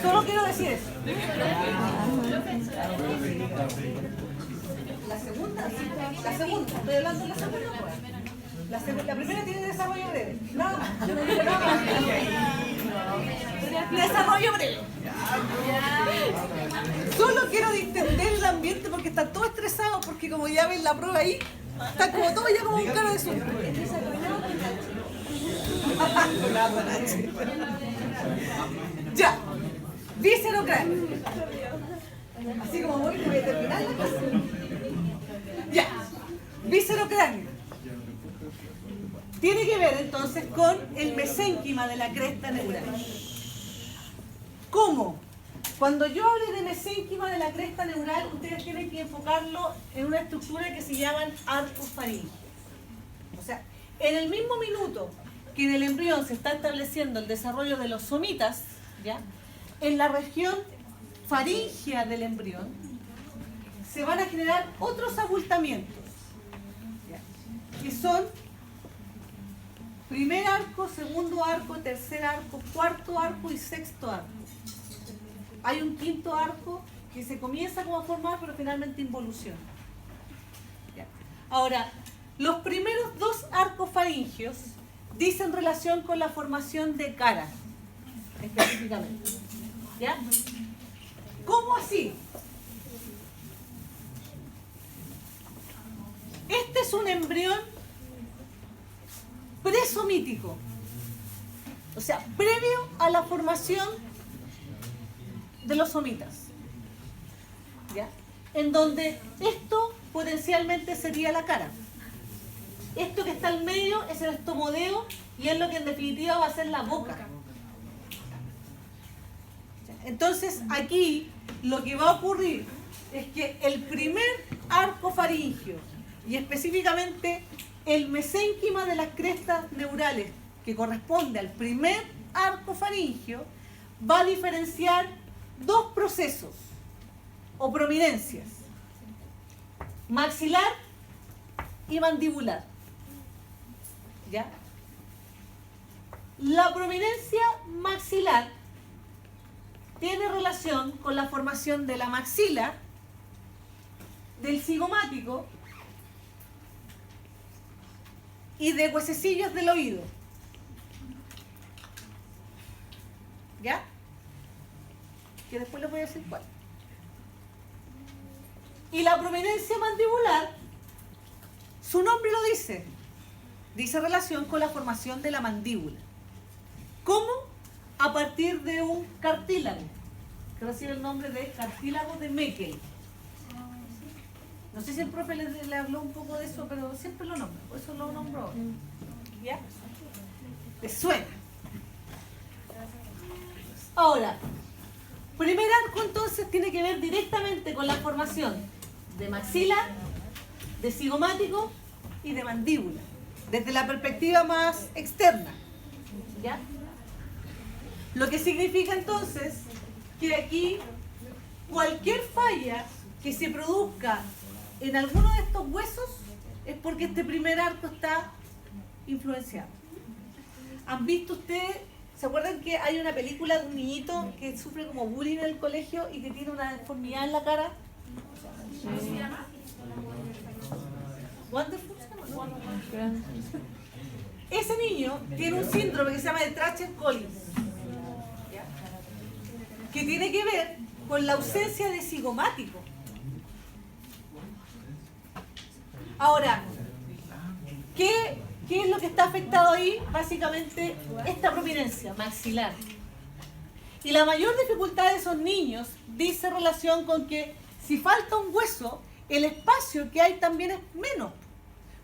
Solo quiero decir eso. La segunda, estoy hablando de la segunda. La primera tiene desarrollo breve. Nada más. Yo no digo nada más. Desarrollo breve. Solo quiero distender el ambiente porque están todos estresados, porque como ya ven la prueba ahí, están como todos ya como un cara de susto. Ya, viscerocráneo. Así como voy a terminar la cosa. Ya, viscerocráneo. Tiene que ver entonces con el mesénquima de la cresta neural. ¿Cómo? Cuando yo hable de mesénquima de la cresta neural, ustedes tienen que enfocarlo en una estructura que se llaman arcos faringeos. O sea, en el mismo minuto que en el embrión se está estableciendo el desarrollo de los somitas, ¿ya? En la región faríngea del embrión se van a generar otros abultamientos, ¿ya? Que son primer arco, segundo arco, tercer arco, cuarto arco y sexto arco. Hay un quinto arco que se comienza como a formar, pero finalmente involuciona. ¿Ya? Ahora, los primeros dos arcos faringeos dicen relación con la formación de cara, específicamente. ¿Ya? ¿Cómo así? Este es un embrión presomítico. O sea, previo a la formación de los somitas. ¿Ya? En donde esto potencialmente sería la cara. Esto que está al medio es el estomodeo y es lo que en definitiva va a ser la boca. Entonces aquí lo que va a ocurrir es que el primer arco faríngeo y específicamente el mesénquima de las crestas neurales que corresponde al primer arco faríngeo va a diferenciar dos procesos o prominencias: maxilar y mandibular. ¿Ya? La prominencia maxilar tiene relación con la formación de la maxila, del cigomático y de huesecillos del oído. ¿Ya? Que después les voy a decir cuál. Y la prominencia mandibular, su nombre lo dice, dice relación con la formación de la mandíbula. ¿Cómo? A partir de un cartílago, que recibe el nombre de cartílago de Meckel. No sé si el profe le habló un poco de eso, pero siempre lo nombra, por eso lo nombró. ¿Ya? ¿Les suena? Ahora, primer arco entonces tiene que ver directamente con la formación de maxila, de cigomático y de mandíbula, desde la perspectiva más externa. ¿Ya? Lo que significa entonces que aquí cualquier falla que se produzca en alguno de estos huesos es porque este primer arco está influenciado. ¿Han visto ustedes? ¿Se acuerdan que hay una película de un niñito que sufre como bullying en el colegio y que tiene una deformidad en la cara? ¿Cómo se llama? Wonderful. Ese niño tiene un síndrome que se llama de Treacher-Collins, que tiene que ver con la ausencia de cigomático. Ahora, ¿qué es lo que está afectado ahí? Básicamente esta prominencia maxilar. Y la mayor dificultad de esos niños dice relación con que si falta un hueso, el espacio que hay también es menos.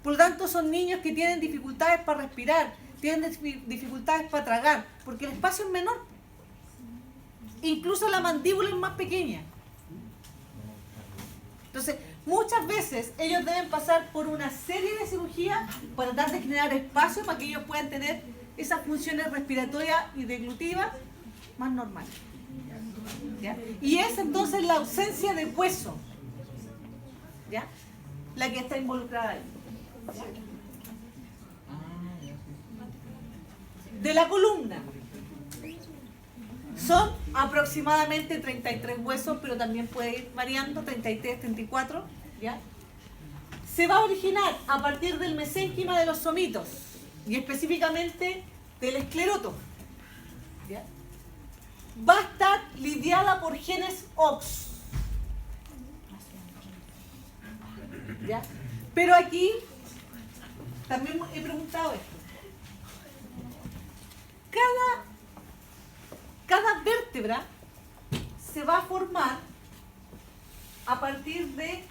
Por lo tanto, son niños que tienen dificultades para respirar, tienen dificultades para tragar, porque el espacio es menor. Incluso la mandíbula es más pequeña. Entonces, muchas veces ellos deben pasar por una serie de cirugías para tratar de generar espacio para que ellos puedan tener esas funciones respiratorias y deglutivas más normales. ¿Ya? Y es entonces la ausencia de hueso, ¿ya?, la que está involucrada ahí. ¿Ya? De la columna son aproximadamente 33 huesos, pero también puede ir variando, 33, 34, ¿ya? Se va a originar a partir del mesénquima de los somitos y específicamente del escleroto, ¿ya? Va a estar lidiada por genes OX, ¿ya? Pero aquí también he preguntado esto. Cada vértebra se va a formar a partir de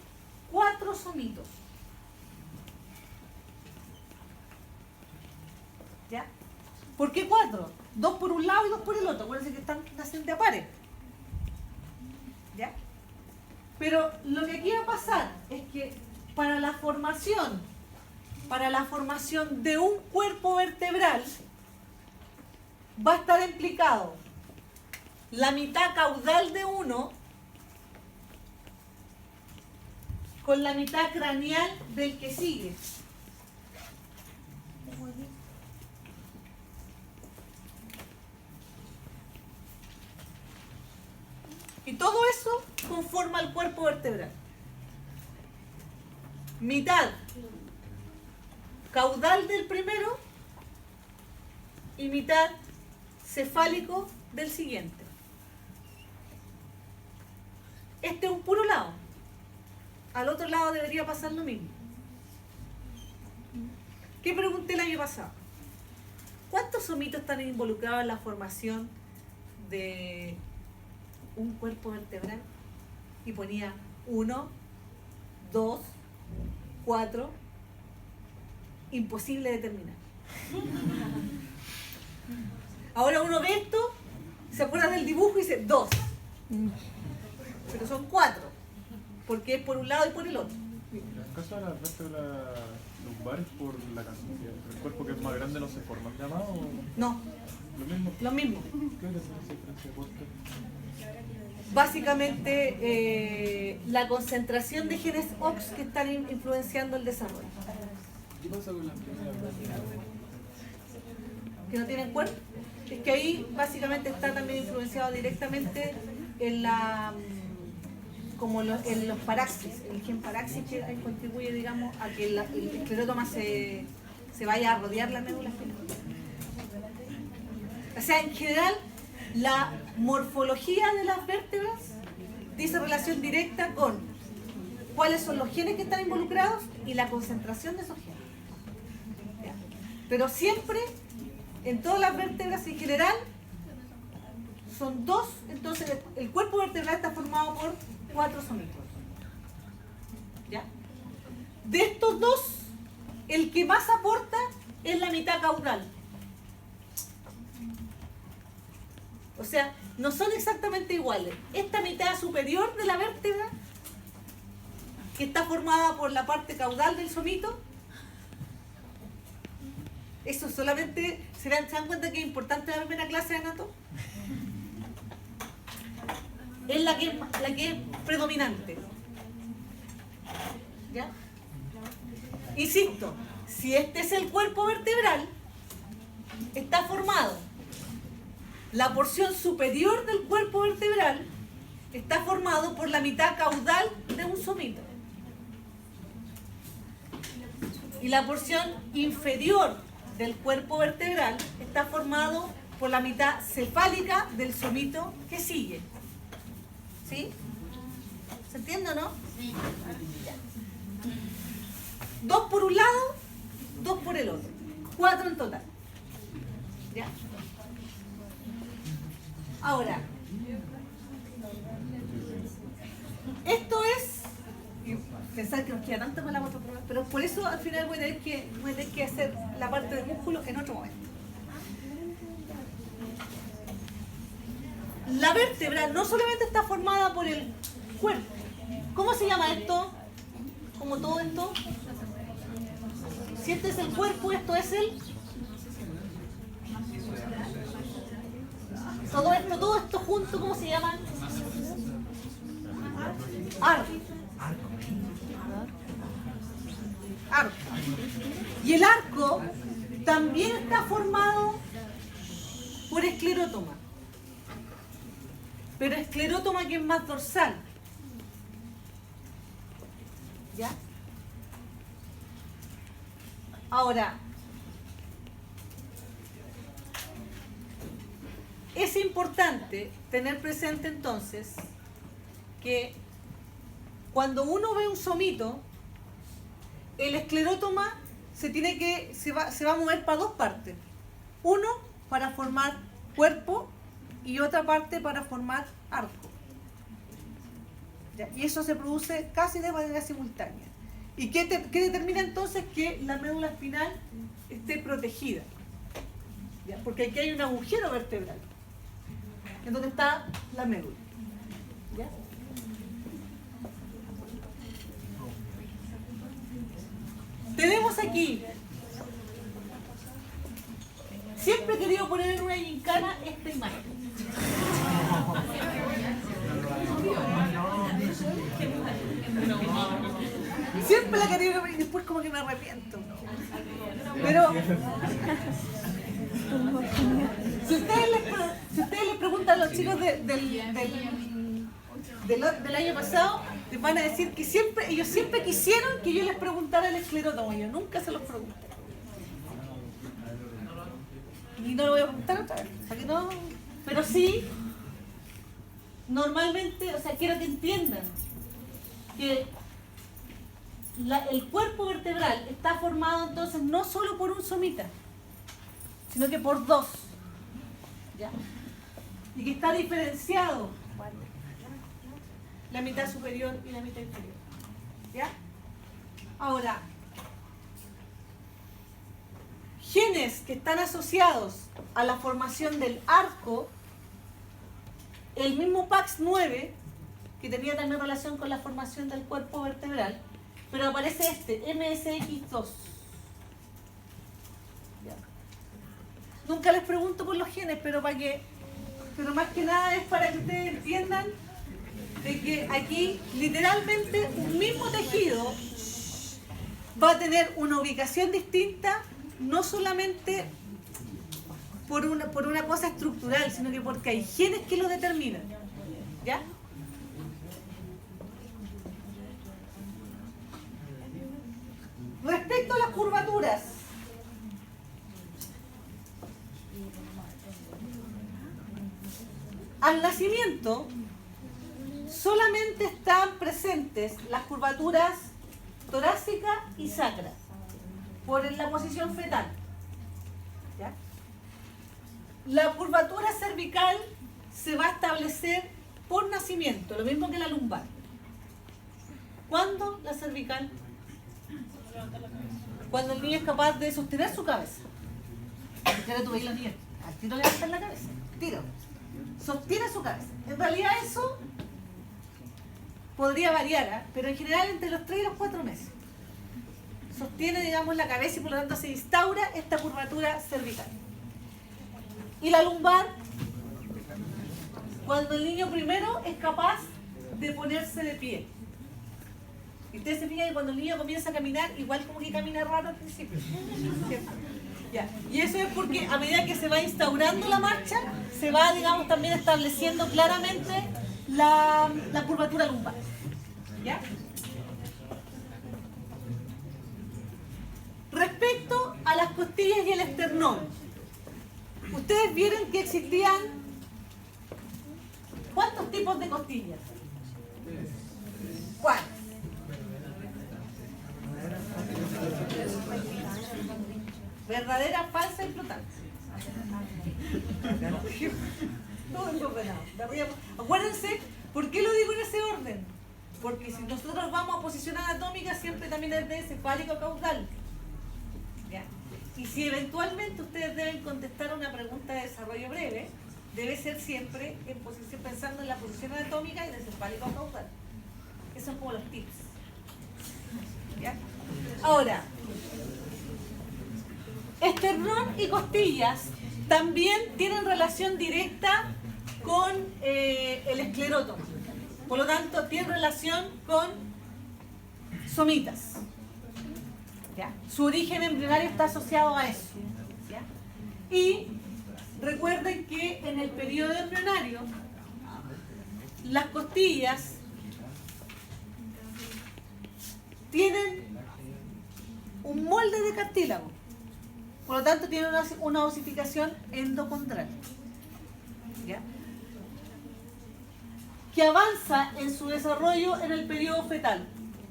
4 somitos. ¿Ya? ¿Por qué 4? 2 por un lado y 2 por el otro. Acuérdense que están naciendo a pares. ¿Ya? Pero lo que aquí va a pasar es que para la formación de un cuerpo vertebral va a estar implicado la mitad caudal de uno con la mitad craneal del que sigue. Y todo eso conforma el cuerpo vertebral. Mitad caudal del primero y mitad cefálico del siguiente. Este es un puro lado. Al otro lado debería pasar lo mismo. ¿Qué pregunté el año pasado? ¿cuántos somitos están involucrados en la formación de un cuerpo vertebral? Y ponía 1, 2, 4, imposible determinar. Ahora uno ve esto, se acuerda del dibujo y dice 2, pero son 4, porque es por un lado y por el otro. En el caso de las vértebras lumbares, por la cantidad, el cuerpo que es más grande no se forma llamado o No, lo mismo. lo mismo. ¿Qué es esa diferencia? ¿Por qué? Básicamente la concentración de genes OX que están influenciando el desarrollo. ¿Qué pasa con las primeras vértebras? Que no tienen cuerpo, es que ahí básicamente está también influenciado directamente en la en los paraxis, el gen paraxis que ahí contribuye, digamos, a que el esclerotoma se vaya a rodear la médula espinal. O sea, en general, la morfología de las vértebras dice relación directa con cuáles son los genes que están involucrados y la concentración de esos genes. ¿Ya? Pero siempre, en todas las vértebras en general, son 2, entonces el cuerpo vertebral está formado por 4 somitos. ¿Ya? De estos 2, el que más aporta es la mitad caudal. O sea, no son exactamente iguales. Esta mitad superior de la vértebra, que está formada por la parte caudal del somito, eso solamente, ¿se dan cuenta que es importante la primera clase de anatomía? Es la que es predominante. ¿Ya? Insisto, si este es el cuerpo vertebral, está formado. La porción superior del cuerpo vertebral está formado por la mitad caudal de un somito. Y la porción inferior del cuerpo vertebral está formado por la mitad cefálica del somito que sigue. ¿Sí? ¿Se entiende o no? Sí. 2 por un lado, 2 por el otro. 4 en total. ¿Ya? Ahora, esto es, pensar que nos queda tanto para la otra prueba, pero por eso al final voy a tener que hacer la parte del músculo en otro momento. La vértebra no solamente está formada por el cuerpo. ¿Cómo se llama esto? Como todo esto. Si este es el cuerpo, esto es el... Todo esto junto, ¿cómo se llama? Arco. Arco. Y el arco también está formado por esclerótoma. Pero esclerótoma que es más dorsal. ¿Ya? Ahora, es importante tener presente entonces que cuando uno ve un somito, el esclerótoma se va a mover para 2 partes. Uno para formar cuerpo y otra parte para formar arco. ¿Ya? Y eso se produce casi de manera simultánea. ¿Y qué determina entonces que la médula espinal esté protegida? ¿Ya? Porque aquí hay un agujero vertebral en donde está la médula. ¿Ya? Tenemos aquí, siempre he querido poner en una gincana esta imagen. Siempre la he querido poner y después como que me arrepiento. Pero si ustedes les preguntan a los chicos del año pasado, les van a decir que ellos siempre quisieron que yo les preguntara el esclerótoma. Yo nunca se los pregunté. Y no lo voy a preguntar otra vez. O sea que no, pero sí, normalmente, o sea, quiero que entiendan que el cuerpo vertebral está formado entonces no solo por un somita, sino que por 2. ¿Ya? Y que está diferenciado la mitad superior y la mitad inferior. ¿Ya? Ahora, genes que están asociados a la formación del arco, el mismo PAX9, que tenía también relación con la formación del cuerpo vertebral, pero aparece este, MSX2. ¿Ya? Nunca les pregunto por los genes, pero más que nada es para que ustedes entiendan de que aquí literalmente un mismo tejido va a tener una ubicación distinta, no solamente por una cosa estructural, sino que porque hay genes que lo determinan. ¿Ya? Respecto a las curvaturas, al nacimiento solamente están presentes las curvaturas torácica y sacra por la posición fetal. ¿Ya? La curvatura cervical se va a establecer por nacimiento, lo mismo que la lumbar. ¿Cuándo la cervical? Cuando el niño es capaz de sostener su cabeza. Ya tú veis los niños, al tiro levantan la cabeza, tiro. Sostiene su cabeza. En realidad eso podría variar, ¿eh? Pero en general entre los 3 y los 4 meses. Sostiene, digamos, la cabeza y por lo tanto se instaura esta curvatura cervical. Y la lumbar, cuando el niño primero es capaz de ponerse de pie. Y ustedes se fijan que cuando el niño comienza a caminar, igual como que camina raro al principio. ¿Cierto? Ya. Y eso es porque a medida que se va instaurando la marcha, se va, digamos, también estableciendo claramente la curvatura lumbar. ¿Ya? Respecto a las costillas y el esternón, ustedes vieron que existían ¿cuántos tipos de costillas? ¿Cuáles? Verdadera, falsa y flotante. Todo desordenado. Acuérdense, ¿por qué lo digo en ese orden? Porque si nosotros vamos a posición anatómica, siempre también es de cefálico caudal. ¿Ya? Y si eventualmente ustedes deben contestar una pregunta de desarrollo breve, debe ser siempre en posición, pensando en la posición anatómica y de cefálico caudal. Esos son como los tips. ¿Ya? Ahora, esternón y costillas también tienen relación directa con el esclerótomo. Por lo tanto, tienen relación con somitas. ¿Ya? Su origen embrionario está asociado a eso. ¿Ya? Y recuerden que en el periodo embrionario, las costillas tienen un molde de cartílago. Por lo tanto, tienen una osificación endocondral. ¿Ya? Que avanza en su desarrollo en el periodo fetal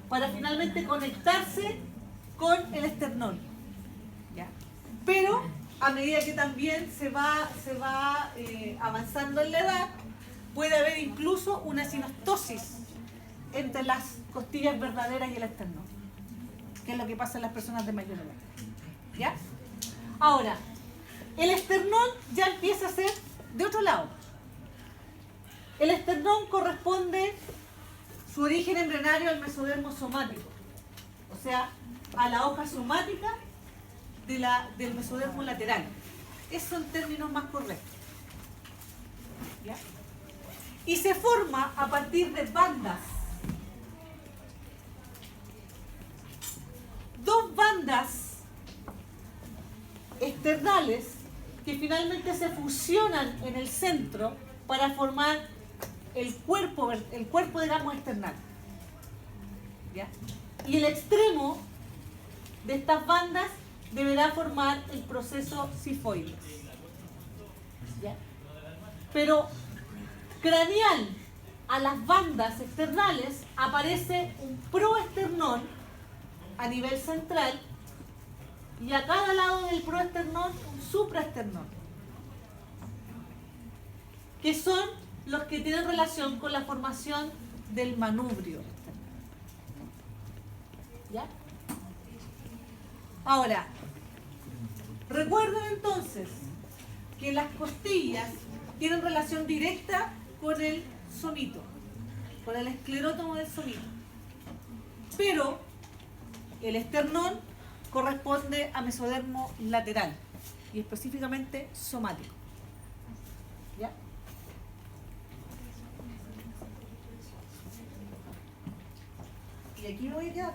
para finalmente conectarse con el esternón. ¿Ya? Pero a medida que también se va avanzando en la edad, puede haber incluso una sinostosis entre las costillas verdaderas y el esternón, que es lo que pasa en las personas de mayor edad. ¿Ya? Ahora, el esternón ya empieza a ser de otro lado. El esternón corresponde su origen embrionario al mesodermo somático, o sea, a la hoja somática del mesodermo lateral. Esos son términos más correctos. ¿Ya? Y se forma a partir de bandas. Dos bandas externales que finalmente se fusionan en el centro para formar el cuerpo digamos external. ¿Ya? Y el extremo de estas bandas deberá formar el proceso cifoide. ¿Ya? Pero craneal a las bandas externales aparece un proesternón a nivel central y a cada lado del proesternón un supraesternón, que son los que tienen relación con la formación del manubrio. ¿Ya? Ahora, recuerden entonces que las costillas tienen relación directa con el somito, con el esclerótomo del somito. Pero el esternón corresponde a mesodermo lateral y específicamente somático. ¿Ya? Y aquí me voy a quedar.